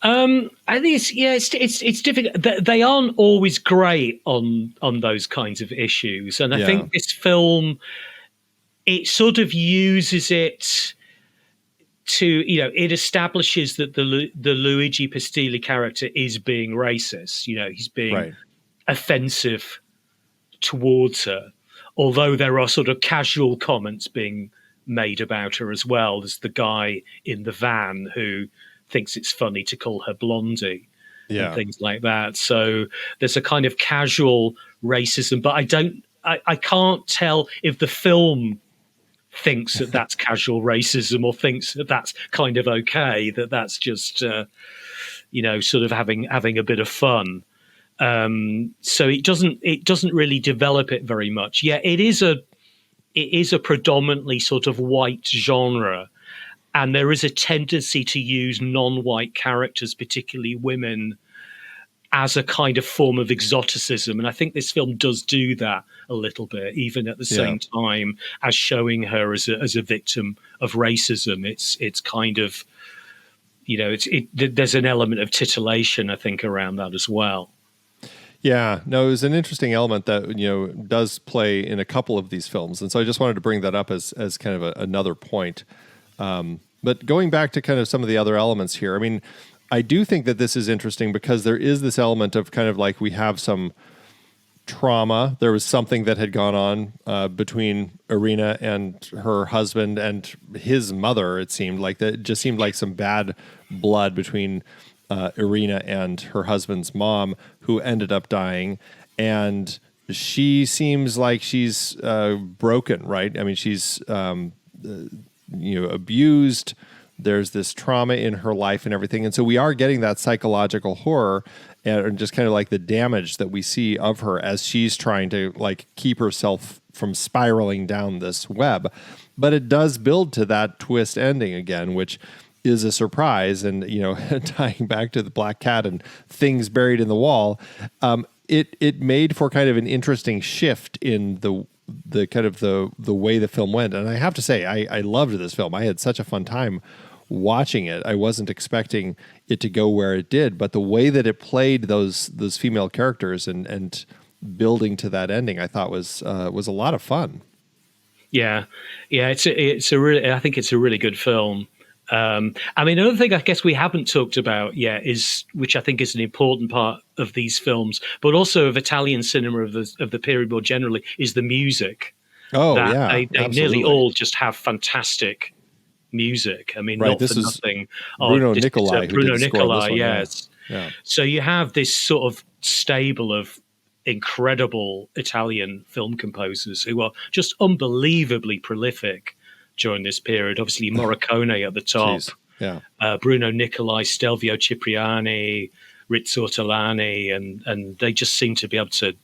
I think it's difficult. They aren't always great on those kinds of issues, and I think this film, it sort of uses it to, it establishes that the Luigi Pistilli character is being racist. He's being offensive towards her, although there are sort of casual comments being made about her as well. There's the guy in the van who thinks it's funny to call her Blondie and things like that. So there's a kind of casual racism, but I can't tell if the film thinks that that's casual racism or thinks that that's kind of okay, that's just sort of having a bit of fun. So it doesn't really develop it very much. Yeah, it is a predominantly sort of white genre, and there is a tendency to use non-white characters, particularly women, as a kind of form of exoticism. And I think this film does do that a little bit, even at the same time as showing her as a victim of racism. It's kind of, there's an element of titillation, I think, around that as well. Yeah, no, it was an interesting element that, does play in a couple of these films. And so I just wanted to bring that up as kind of another point. But going back to kind of some of the other elements here, I mean, I do think that this is interesting because there is this element of kind of like we have some trauma. There was something that had gone on between Irina and her husband and his mother, it seemed like. That just seemed like some bad blood between Irina and her husband's mom, who ended up dying. And she seems like she's broken, right? I mean, she's abused. There's this trauma in her life and everything. And so we are getting that psychological horror and just kind of like the damage that we see of her as she's trying to like keep herself from spiraling down this web. But it does build to that twist ending again, which is a surprise. And, tying back to the black cat and things buried in the wall, it made for kind of an interesting shift in the kind of the way the film went. And I have to say, I loved this film. I had such a fun time watching it. I wasn't expecting it to go where it did, but the way that it played those female characters and building to that ending, I thought was a lot of fun. Yeah, it's a really, I think it's a really good film. I mean, another thing I guess we haven't talked about yet is, which I think is an important part of these films, but also of Italian cinema of the period more generally, is the music. Oh, yeah, they nearly all just have fantastic music. I mean, not for nothing. Bruno Nicolai. Bruno Nicolai, yes. Yeah. So you have this sort of stable of incredible Italian film composers who are just unbelievably prolific during this period. Obviously, Morricone at the top. Yeah. Bruno Nicolai, Stelvio Cipriani, Rizzo Ortolani, and they just seem to be able to,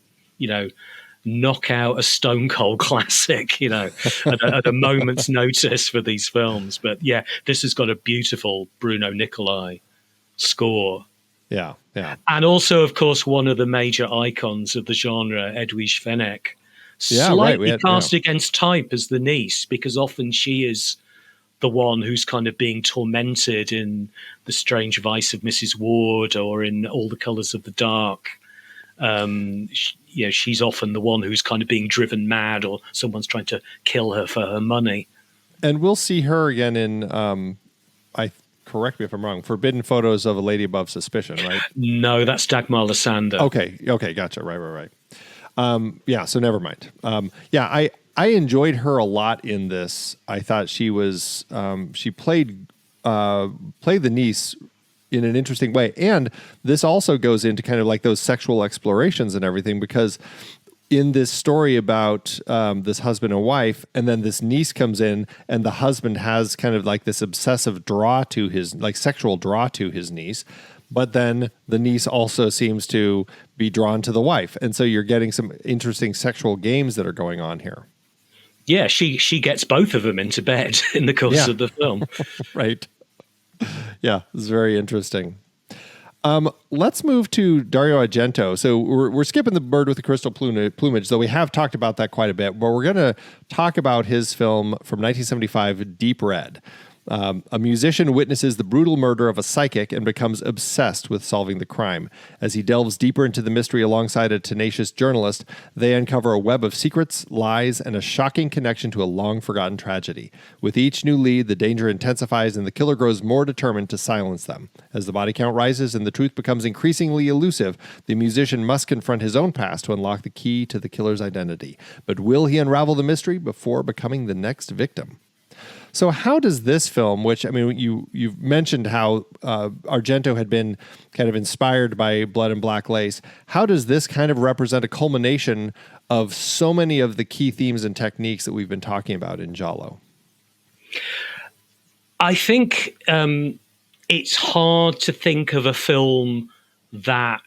knock out a stone cold classic, at a moment's notice for these films. But yeah, this has got a beautiful Bruno Nicolai score. Yeah, yeah. And also, of course, one of the major icons of the genre, Edwige Fenech, Yeah, right. slightly cast against type as the niece, because often she is the one who's kind of being tormented in The Strange Vice of Mrs. Ward or in All the Colours of the Dark. She's often the one who's kind of being driven mad, or someone's trying to kill her for her money. And we'll see her again in, correct me if I'm wrong, Forbidden Photos of a Lady Above Suspicion, right? No, that's Dagmar Lassander. Okay, gotcha. Right. So never mind. I enjoyed her a lot in this. I thought she was she played the niece in an interesting way, and this also goes into kind of like those sexual explorations and everything, because in this story about this husband and wife, and then this niece comes in, and the husband has kind of like this obsessive draw to his, like sexual draw to his niece, but then the niece also seems to be drawn to the wife, and so you're getting some interesting sexual games that are going on here. Yeah, she gets both of them into bed in the course of the film. Right. Yeah, it's very interesting. Let's move to Dario Argento. So we're skipping the bird with the crystal plumage, though we have talked about that quite a bit. But we're going to talk about his film from 1975, Deep Red. A musician witnesses the brutal murder of a psychic and becomes obsessed with solving the crime. As he delves deeper into the mystery alongside a tenacious journalist, they uncover a web of secrets, lies, and a shocking connection to a long-forgotten tragedy. With each new lead, the danger intensifies and the killer grows more determined to silence them. As the body count rises and the truth becomes increasingly elusive, the musician must confront his own past to unlock the key to the killer's identity. But will he unravel the mystery before becoming the next victim? So how does this film, which, I mean, you've mentioned how Argento had been kind of inspired by Blood and Black Lace, how does this kind of represent a culmination of so many of the key themes and techniques that we've been talking about in Giallo? I think it's hard to think of a film that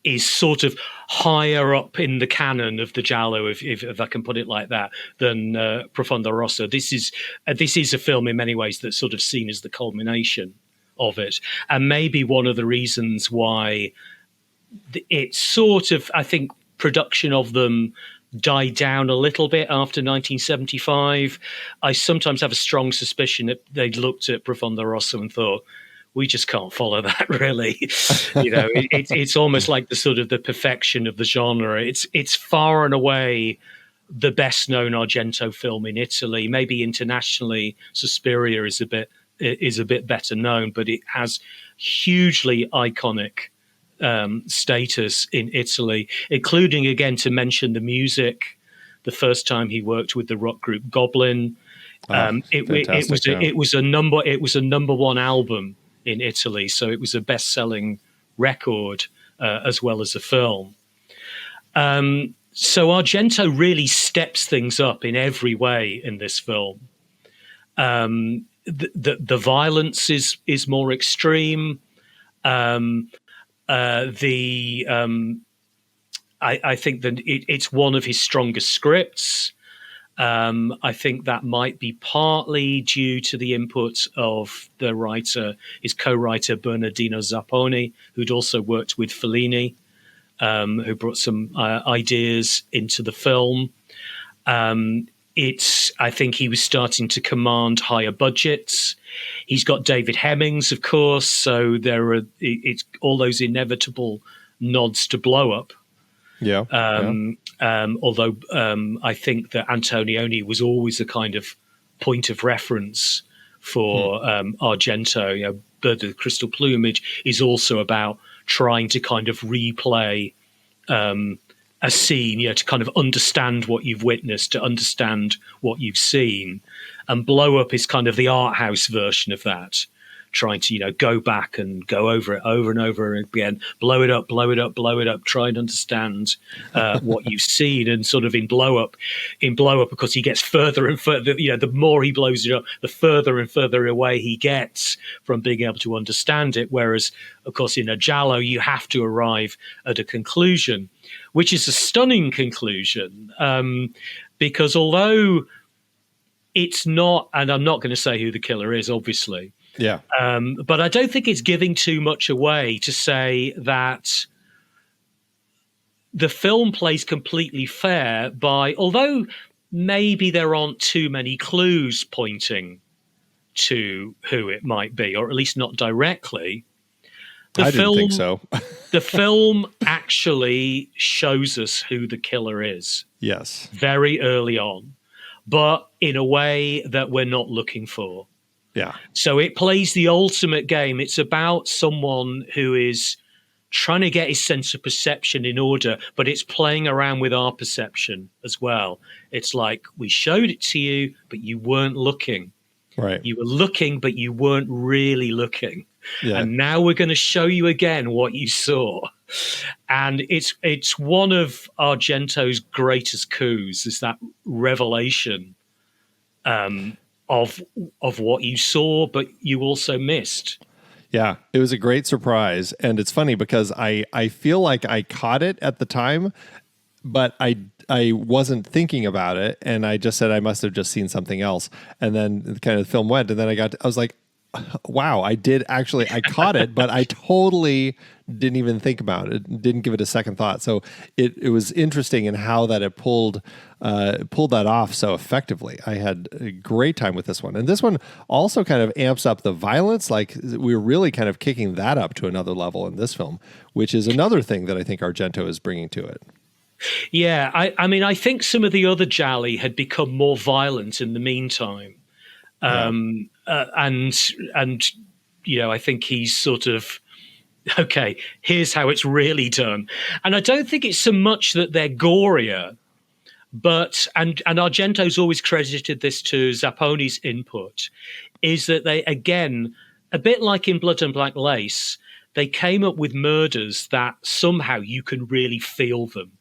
is sort of higher up in the canon of the Giallo, if I can put it like that, than Profondo Rosso. This is a film in many ways that's sort of seen as the culmination of it, and maybe one of the reasons why it's sort of, I think, production of them died down a little bit after 1975. I sometimes have a strong suspicion that they looked at Profondo Rosso and thought, we just can't follow that, really. It's almost like the sort of the perfection of the genre. It's far and away the best known Argento film in Italy. Maybe internationally, Suspiria is a bit better known, but it has hugely iconic status in Italy, including, again, to mention the music. The first time he worked with the rock group Goblin, it was a number one album in Italy, so it was a best-selling record as well as a film. So Argento really steps things up in every way in this film. The violence is more extreme. I think that it's one of his strongest scripts. I think that might be partly due to the input of the writer, his co-writer Bernardino Zapponi, who'd also worked with Fellini, who brought some ideas into the film. I think he was starting to command higher budgets. He's got David Hemmings, of course, so it's all those inevitable nods to Blow Up. Yeah. Although I think that Antonioni was always a kind of point of reference for Argento. Bird of the Crystal Plumage is also about trying to kind of replay a scene, to kind of understand what you've witnessed, to understand what you've seen. And Blow Up is kind of the art house version of that, trying to, go back and go over it over and over again, blow it up, try and understand what you've seen. And sort of in Blow Up, of course, he gets further and further, the more he blows it up, the further and further away he gets from being able to understand it. Whereas, of course, in a Giallo, you have to arrive at a conclusion, which is a stunning conclusion, because although it's not, and I'm not going to say who the killer is, obviously, Yeah. But I don't think it's giving too much away to say that the film plays completely fair by, although maybe there aren't too many clues pointing to who it might be, or at least not directly. I didn't think so. The film actually shows us who the killer is. Yes. Very early on, but in a way that we're not looking for. Yeah. So it plays the ultimate game. It's about someone who is trying to get his sense of perception in order, but it's playing around with our perception as well. It's like, we showed it to you, but you weren't looking. Right. You were looking, but you weren't really looking. Yeah. And now we're going to show you again what you saw. And it's one of Argento's greatest coups, is that revelation of what you saw, but you also missed. Yeah, it was a great surprise. And it's funny because I feel like I caught it at the time, but I wasn't thinking about it. And I just said I must have just seen something else. And then kind of the film went. And then I was like, wow, I caught it, but I totally didn't even think about it, didn't give it a second thought. So it was interesting in how that it pulled that off so effectively. I had a great time with this one. And this one also kind of amps up the violence. Like, we were really kind of kicking that up to another level in this film, which is another thing that I think Argento is bringing to it. Yeah, I mean, I think some of the other Gialli had become more violent in the meantime. And you know, I think he's sort of, okay, here's how it's really done. And I don't think it's so much that they're gorier, but and Argento's always credited this to Zapponi's input, is that they, again, a bit like in Blood and Black Lace, they came up with murders that somehow you can really feel them.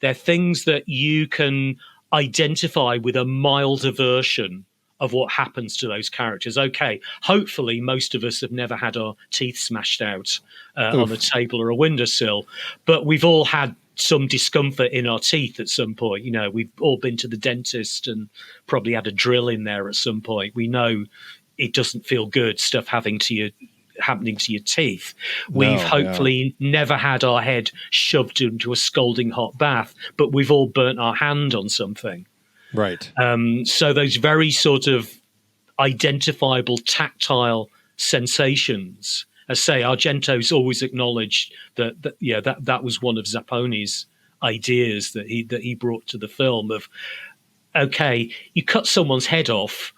They're things that you can identify with a milder version of what happens to those characters. Okay, hopefully most of us have never had our teeth smashed out on a table or a windowsill, but we've all had some discomfort in our teeth at some point. You know, we've all been to the dentist and probably had a drill in there at some point. We know it doesn't feel good, stuff happening to your teeth. We've hopefully never had our head shoved into a scalding hot bath, but we've all burnt our hand on something. Right. So those very sort of identifiable tactile sensations, as say, Argento's always acknowledged that was one of Zapponi's ideas that he brought to the film of, okay, you cut someone's head off.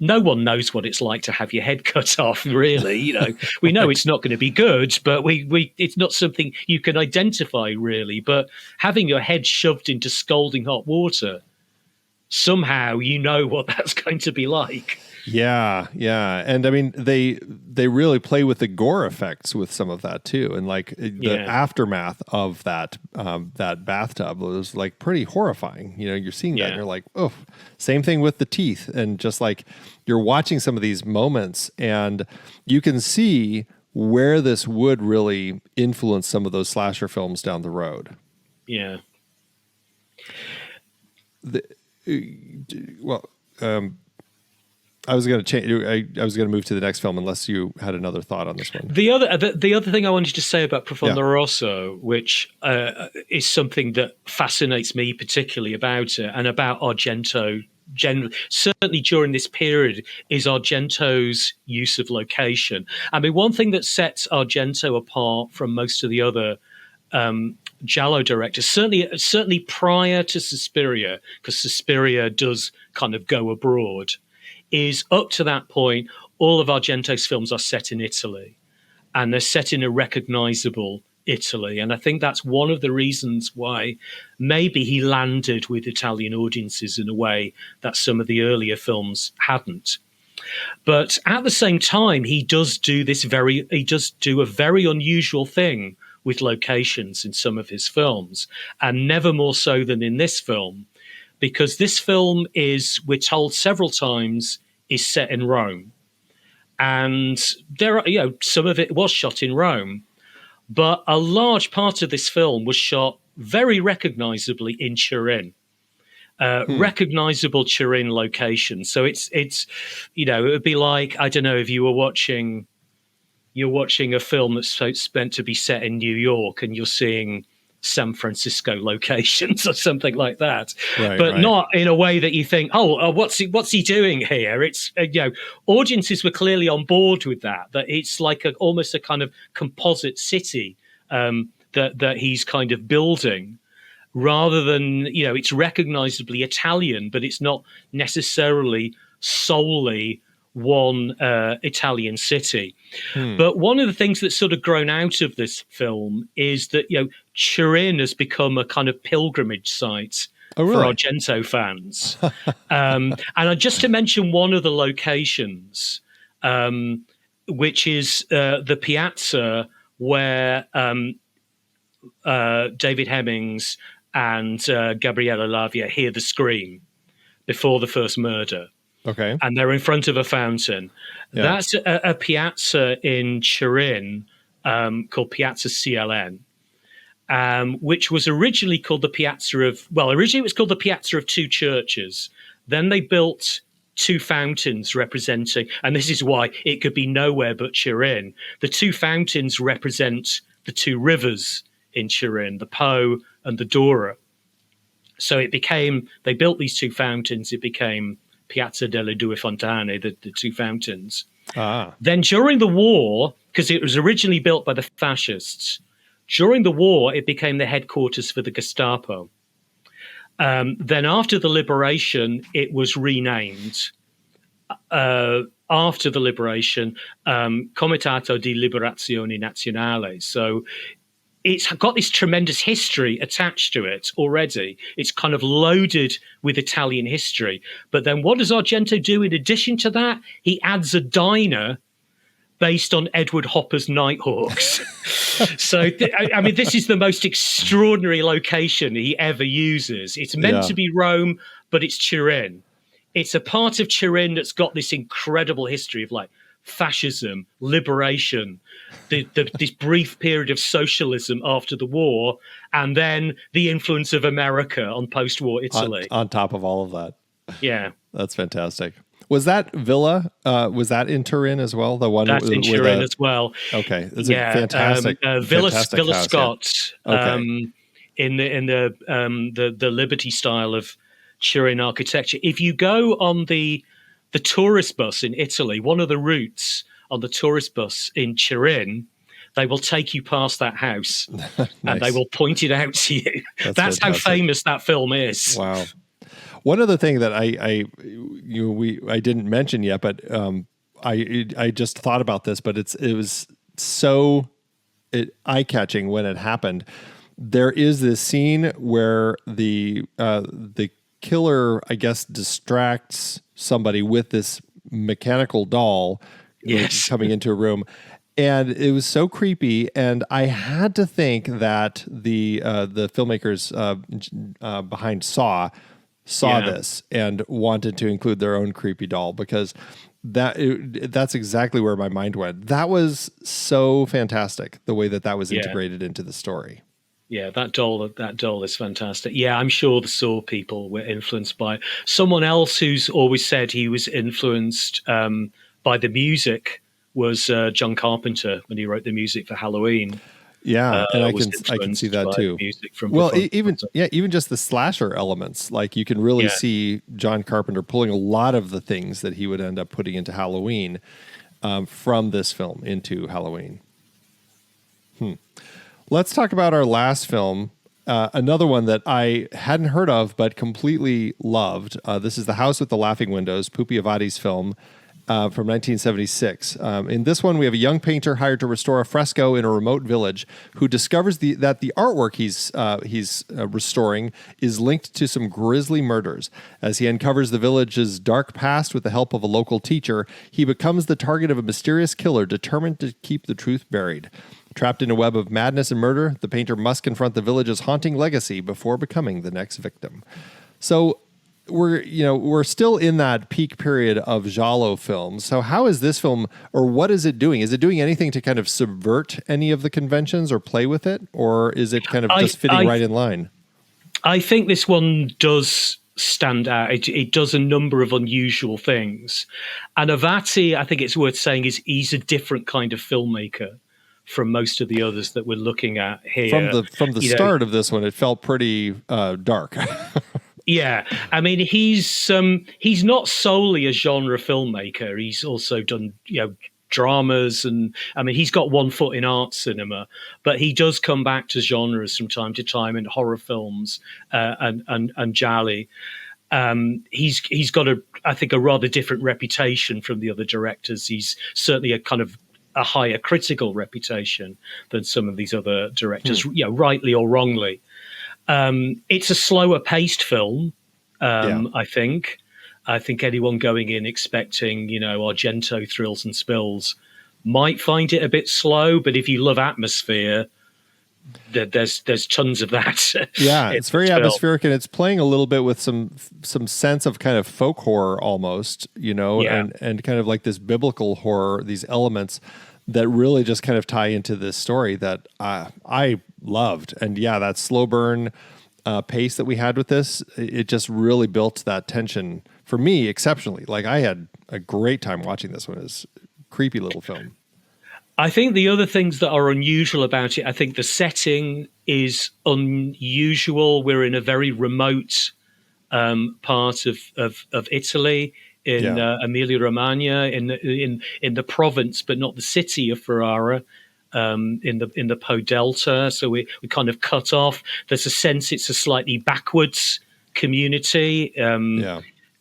No one knows what it's like to have your head cut off, really. You know, we know it's not going to be good, but it's not something you can identify, really. But having your head shoved into scalding hot water, somehow you know what that's going to be like. Yeah. And I mean, they really play with the gore effects with some of that too. And like the aftermath of that bathtub was like pretty horrifying. You know, you're seeing that and you're like, oh, same thing with the teeth. And just like you're watching some of these moments and you can see where this would really influence some of those slasher films down the road. Yeah. I was going to change. I was going to move to the next film, unless you had another thought on this one. The other thing I wanted to say about Profondo Rosso, which is something that fascinates me particularly about it, and about Argento generally, certainly during this period, is Argento's use of location. I mean, one thing that sets Argento apart from most of the other Giallo directors, certainly prior to Suspiria, because Suspiria does kind of go abroad, is up to that point, all of Argento's films are set in Italy, and they're set in a recognizable Italy. And I think that's one of the reasons why maybe he landed with Italian audiences in a way that some of the earlier films hadn't. But at the same time, he does do a very unusual thing with locations in some of his films, and never more so than in this film, because this film is, we're told several times, is set in Rome. And there are, some of it was shot in Rome, but a large part of this film was shot very recognizably in Turin. recognizable Turin locations. So it's it would be like, I don't know, if you're watching a film that's meant to be set in New York and you're seeing San Francisco locations or something like that, but not in a way that you think, what's he doing here? It's audiences were clearly on board with that it's like almost a kind of composite city that he's kind of building, rather than it's recognizably Italian, but it's not necessarily solely one Italian city. But one of the things that's sort of grown out of this film is that Turin has become a kind of pilgrimage site for Argento fans. And just to mention one of the locations, which is the piazza where David Hemmings and Gabriella Lavia hear the scream before the first murder. Okay. And they're in front of a fountain. Yeah. That's a piazza in Turin called Piazza CLN, which was originally called the Piazza of... Well, originally it was called the Piazza of Two Churches. Then they built two fountains representing... And this is why it could be nowhere but Turin. The two fountains represent the two rivers in Turin, the Po and the Dora. So it became... They built these two fountains. It became Piazza delle Due Fontane, the two fountains. Then during the war, because it was originally built by the fascists, during the war, it became the headquarters for the Gestapo. Then after the liberation, it was renamed. After the liberation, Comitato di Liberazione Nazionale. So it's got this tremendous history attached to it already. It's kind of loaded with Italian history. But then what does Argento do in addition to that? He adds a diner based on Edward Hopper's Nighthawks. So, I mean, this is the most extraordinary location he ever uses. It's meant to be Rome, but it's Turin. It's a part of Turin that's got this incredible history of like fascism, liberation, this brief period of socialism after the war, and then the influence of America on post-war Italy. On top of all of that. Yeah. That's fantastic. Was that villa, was that in Turin as well? The one that's in Turin as well. Okay. It's a fantastic Villa house, Scott, in the Liberty style of Turin architecture. If you go on the tourist bus in Italy, one of the routes on the tourist bus in Turin, they will take you past that house nice. And they will point it out to you. That's how famous that film is. Wow. One other thing that I didn't mention yet, but I just thought about this, but it was so eye-catching when it happened. There is this scene where the killer, I guess, distracts somebody with this mechanical doll coming into a room. And it was so creepy, and I had to think that the filmmakers behind Saw this and wanted to include their own creepy doll, because that's exactly where my mind went. That was so fantastic, the way that was integrated into the story. Yeah, that doll is fantastic. Yeah, I'm sure the Saw people were influenced by it. Someone else who's always said he was influenced by the music was John Carpenter when he wrote the music for Halloween. Yeah, and I can see that too. Music from even just the slasher elements, like you can really see John Carpenter pulling a lot of the things that he would end up putting into Halloween from this film into Halloween. Let's talk about our last film, another one that I hadn't heard of but completely loved. This is The House with the Laughing Windows, Pupi Avati's film from 1976. In this one, we have a young painter hired to restore a fresco in a remote village who discovers that the artwork he's restoring is linked to some grisly murders. As he uncovers the village's dark past with the help of a local teacher, he becomes the target of a mysterious killer determined to keep the truth buried. Trapped in a web of madness and murder, the painter must confront the village's haunting legacy before becoming the next victim. So we're still in that peak period of Giallo films. So how is this film, or what is it doing? Is it doing anything to kind of subvert any of the conventions or play with it? Or is it kind of just fitting right in line? I think this one does stand out. It does a number of unusual things. And Avati, I think it's worth saying, he's a different kind of filmmaker from most of the others that we're looking at here. From the start of this one, it felt pretty dark. Yeah, I mean, he's not solely a genre filmmaker. He's also done, dramas, and I mean, he's got one foot in art cinema, but he does come back to genres from time to time in horror films and giallo. He's got I think a rather different reputation from the other directors. He's certainly a kind of a higher critical reputation than some of these other directors, rightly or wrongly. It's a slower paced film, I think. I think anyone going in expecting, Argento thrills and spills might find it a bit slow, but if you love atmosphere, there's tons of that. Yeah, it's very atmospheric, and it's playing a little bit with some sense of kind of folk horror almost, and kind of like this biblical horror, these elements that really just kind of tie into this story that I loved. And yeah, that slow burn pace that we had with this, it just really built that tension for me exceptionally. Like, I had a great time watching this one. It's a creepy little film. I think the other things that are unusual about it, I think the setting is unusual. We're in a very remote part of Italy, in Emilia-Romagna, in the province, but not the city of Ferrara, in the Po Delta. So we kind of cut off. There's a sense it's a slightly backwards community.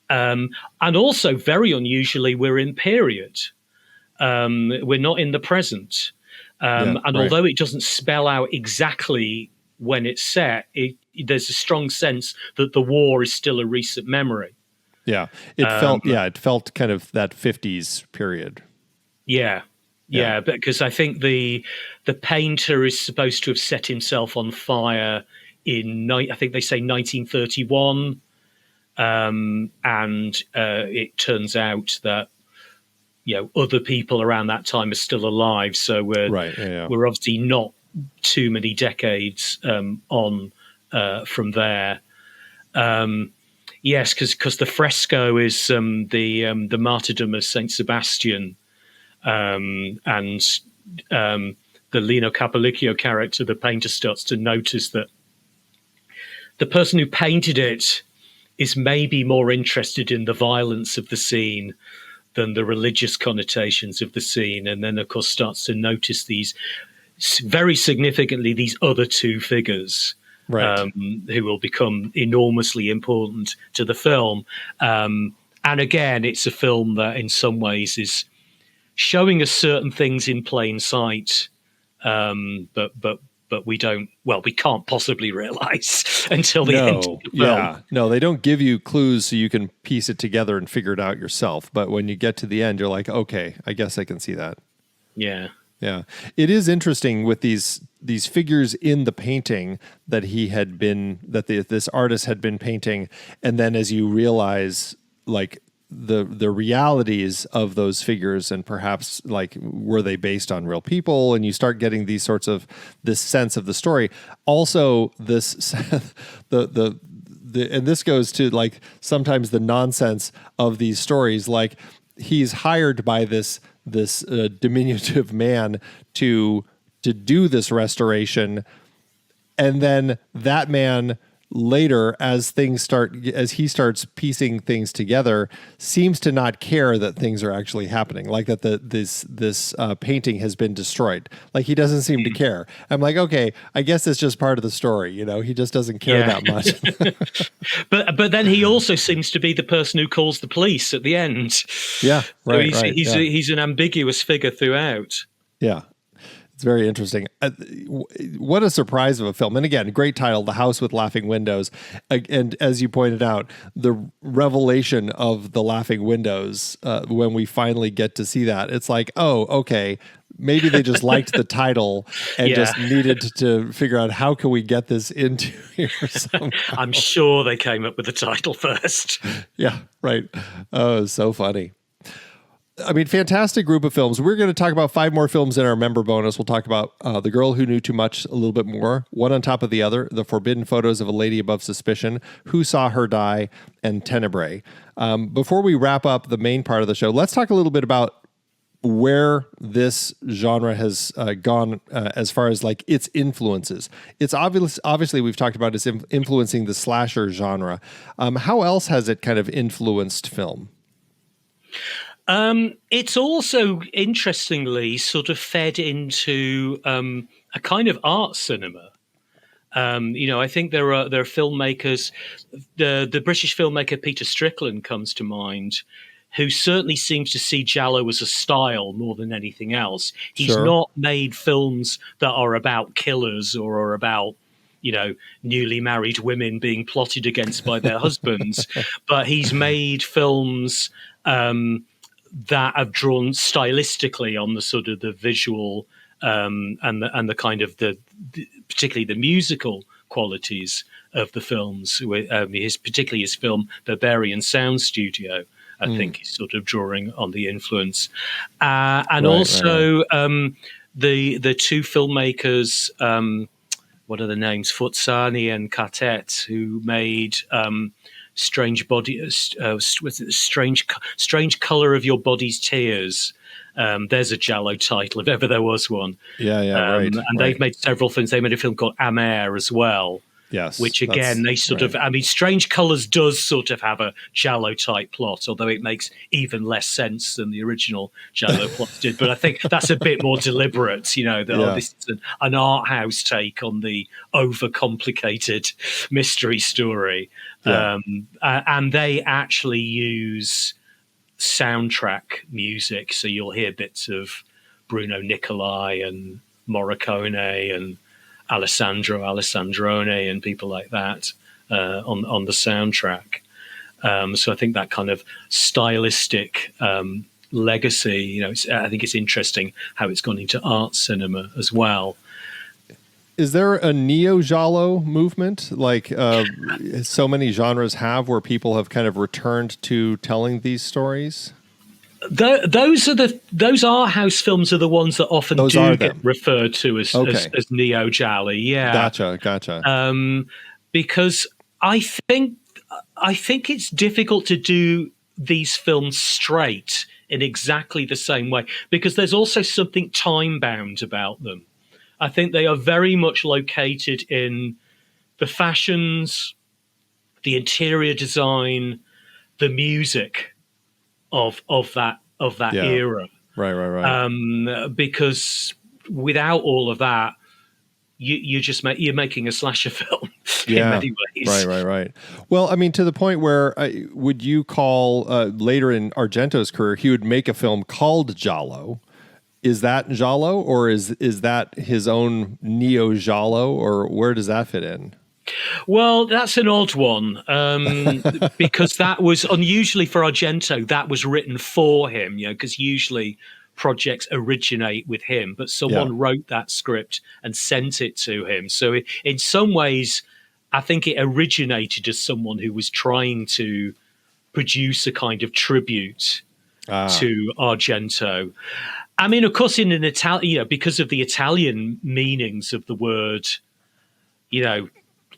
And also, very unusually, we're in period. We're not in the present. Although it doesn't spell out exactly when it's set, there's a strong sense that the war is still a recent memory. Yeah, it felt kind of that 50s period. Yeah, because I think the painter is supposed to have set himself on fire in, I think they say 1931, and it turns out that other people around that time are still alive. So we're obviously not too many decades on from there. Yes, because the fresco is the martyrdom of Saint Sebastian, and the Lino Capolicchio character, the painter, starts to notice that the person who painted it is maybe more interested in the violence of the scene than the religious connotations of the scene, and then of course starts to notice these very significantly these other two figures. Right. Who will become enormously important to the film. And again, it's a film that in some ways is showing us certain things in plain sight, but we can't possibly realize until the end of the film. Yeah. No, they don't give you clues so you can piece it together and figure it out yourself. But when you get to the end, you're like, okay, I guess I can see that. Yeah. Yeah, it is interesting with these figures in the painting that this artist had been painting, and then as you realize, like the realities of those figures, and perhaps like were they based on real people, and you start getting these sorts of this sense of the story. Also, this and this goes to like sometimes the nonsense of these stories, like he's hired by this diminutive man to do this restoration, and then that man later, as he starts piecing things together, seems to not care that things are actually happening, like that this painting has been destroyed. Like he doesn't seem to care. I'm like, okay, I guess it's just part of the story. He just doesn't care that much. But then he also seems to be the person who calls the police at the end. Yeah, right. So he's an ambiguous figure throughout. Yeah. It's very interesting. What a surprise of a film. And again, great title, The House with Laughing Windows. And as you pointed out, the revelation of the laughing windows, when we finally get to see that, it's like, oh, okay, maybe they just liked the title and just needed to figure out how can we get this into here somehow. I'm sure they came up with the title first. Yeah, right. Oh, so funny. I mean, fantastic group of films. We're going to talk about 5 more films in our member bonus. We'll talk about The Girl Who Knew Too Much a little bit more, one on top of the other, The Forbidden Photos of a Lady Above Suspicion, Who Saw Her Die, and Tenebrae. Before we wrap up the main part of the show, let's talk a little bit about where this genre has gone as far as like its influences. It's obviously we've talked about it's influencing the slasher genre. How else has it kind of influenced film? It's also interestingly sort of fed into a kind of art cinema. I think there are filmmakers. The British filmmaker Peter Strickland comes to mind, who certainly seems to see Giallo as a style more than anything else. He's not made films that are about killers or are about newly married women being plotted against by their husbands, but he's made films that have drawn stylistically on the sort of the visual and the kind of the particularly the musical qualities of the films. Particularly his film Barbarian Sound Studio, I think, is sort of drawing on the influence, and also the 2 filmmakers. What are the names? Fuzzani and Cartet, who made Strange Color of Your Body's Tears. There's a Giallo title if ever there was one. Right. And they've made several films. They made a film called Amer as well. Yes. Which again, they sort of, I mean, Strange Colors does sort of have a Giallo type plot, although it makes even less sense than the original Giallo plot did. But I think that's a bit more deliberate, this is an art house take on the overcomplicated mystery story. Yeah. And they actually use soundtrack music. So you'll hear bits of Bruno Nicolai and Morricone and Alessandro Alessandrone and people like that on the soundtrack. So I think that kind of stylistic legacy, I think it's interesting how it's gone into art cinema as well. Is there a neo-giallo movement like so many genres have, where people have kind of returned to telling these stories? Those art house films are the ones that often get referred to as neo giallo. Yeah, gotcha. Because I think it's difficult to do these films straight in exactly the same way, because there's also something time bound about them. I think they are very much located in the fashions, the interior design, the music of that era. Right. Because without all of that, you're making a slasher film in many ways. Right. Well, I mean, to the point where would you call later in Argento's career, he would make a film called Giallo. Is that Giallo, or is that his own neo Giallo, or where does that fit in? Well, that's an odd one, because that was unusually for Argento. That was written for him, because usually projects originate with him, but someone wrote that script and sent it to him. So in some ways, I think it originated as someone who was trying to produce a kind of tribute to Argento. I mean, of course, in an Italian, because of the Italian meanings of the word,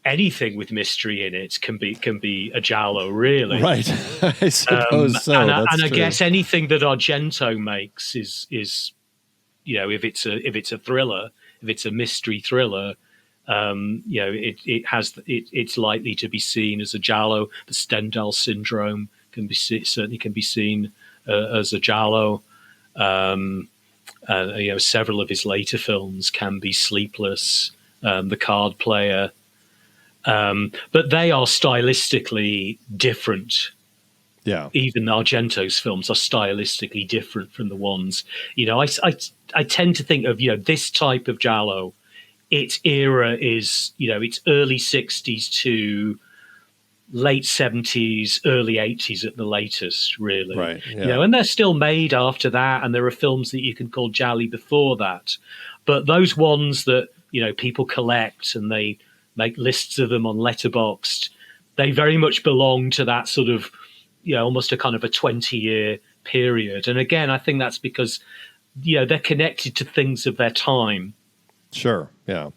anything with mystery in it can be a giallo, really. Right. I suppose so. And I guess anything that Argento makes is if it's a thriller, if it's a mystery thriller, it's likely to be seen as a giallo. The Stendhal syndrome certainly can be seen as a giallo. Several of his later films can be Sleepless, The Card Player, but they are stylistically different. Yeah, even Argento's films are stylistically different from the ones. I tend to think of this type of giallo. Its era is it's early '60s to late '70s, early '80s at the latest, really. Right. Yeah. And they're still made after that, and there are films that you can call gialli before that. But those ones that people collect and they make lists of them on Letterboxd, they very much belong to that sort of almost a kind of a 20-year period. And again, I think that's because, they're connected to things of their time. Sure. Yeah.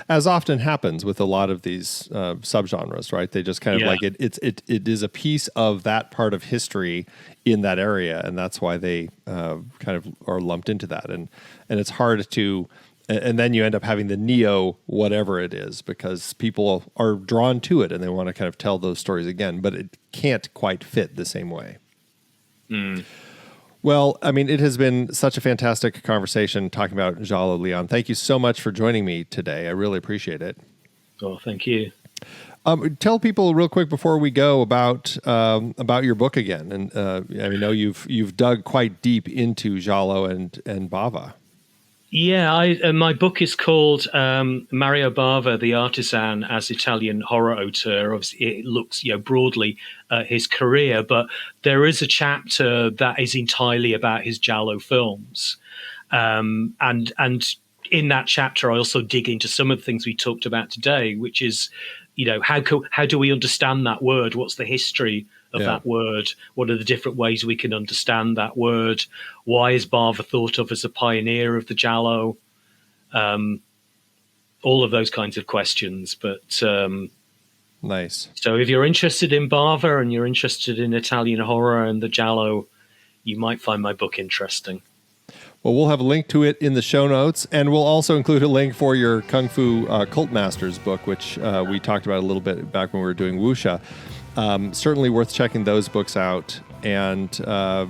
As often happens with a lot of these subgenres, right? They just kind of like it is a piece of that part of history in that area, and that's why they kind of are lumped into that. And it's hard to, and then you end up having the neo whatever it is, because people are drawn to it and they want to kind of tell those stories again, but it can't quite fit the same way. Well, I mean, it has been such a fantastic conversation talking about Giallo, Leon. Thank you so much for joining me today. I really appreciate it. Oh, thank you. Tell people real quick before we go about your book again. And I know you've dug quite deep into Giallo and Bava. Yeah, my book is called Mario Bava, the Artisan as Italian Horror Auteur. Obviously, it looks broadly at his career, but there is a chapter that is entirely about his Giallo films. And in that chapter, I also dig into some of the things we talked about today, which is, how do we understand that word? What's the history of that word? What are the different ways we can understand that word? Why is Bava thought of as a pioneer of the Giallo? All of those kinds of questions. But nice. So if you're interested in Bava and you're interested in Italian horror and the Giallo, you might find my book interesting. Well, we'll have a link to it in the show notes, and we'll also include a link for your Kung Fu Cult Masters book, which we talked about a little bit back when we were doing Wuxia. Certainly worth checking those books out. And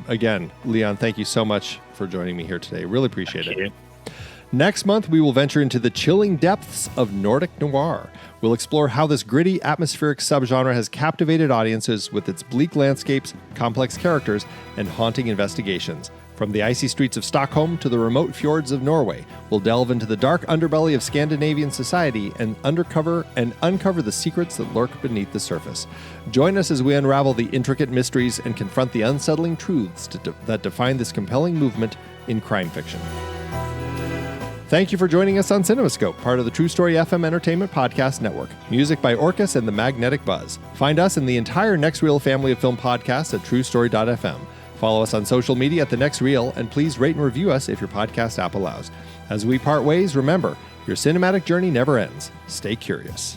again, Leon, thank you so much for joining me here today. Really appreciate it. Next month, we will venture into the chilling depths of Nordic noir. We'll explore how this gritty, atmospheric subgenre has captivated audiences with its bleak landscapes, complex characters, and haunting investigations. From the icy streets of Stockholm to the remote fjords of Norway, we'll delve into the dark underbelly of Scandinavian society and uncover the secrets that lurk beneath the surface. Join us as we unravel the intricate mysteries and confront the unsettling truths that define this compelling movement in crime fiction. Thank you for joining us on CinemaScope, part of the True Story FM Entertainment Podcast Network. Music by Orcus and the Magnetic Buzz. Find us and the entire Next Reel family of film podcasts at truestory.fm. Follow us on social media at The Next Reel, and please rate and review us if your podcast app allows. As we part ways, remember, your cinematic journey never ends. Stay curious.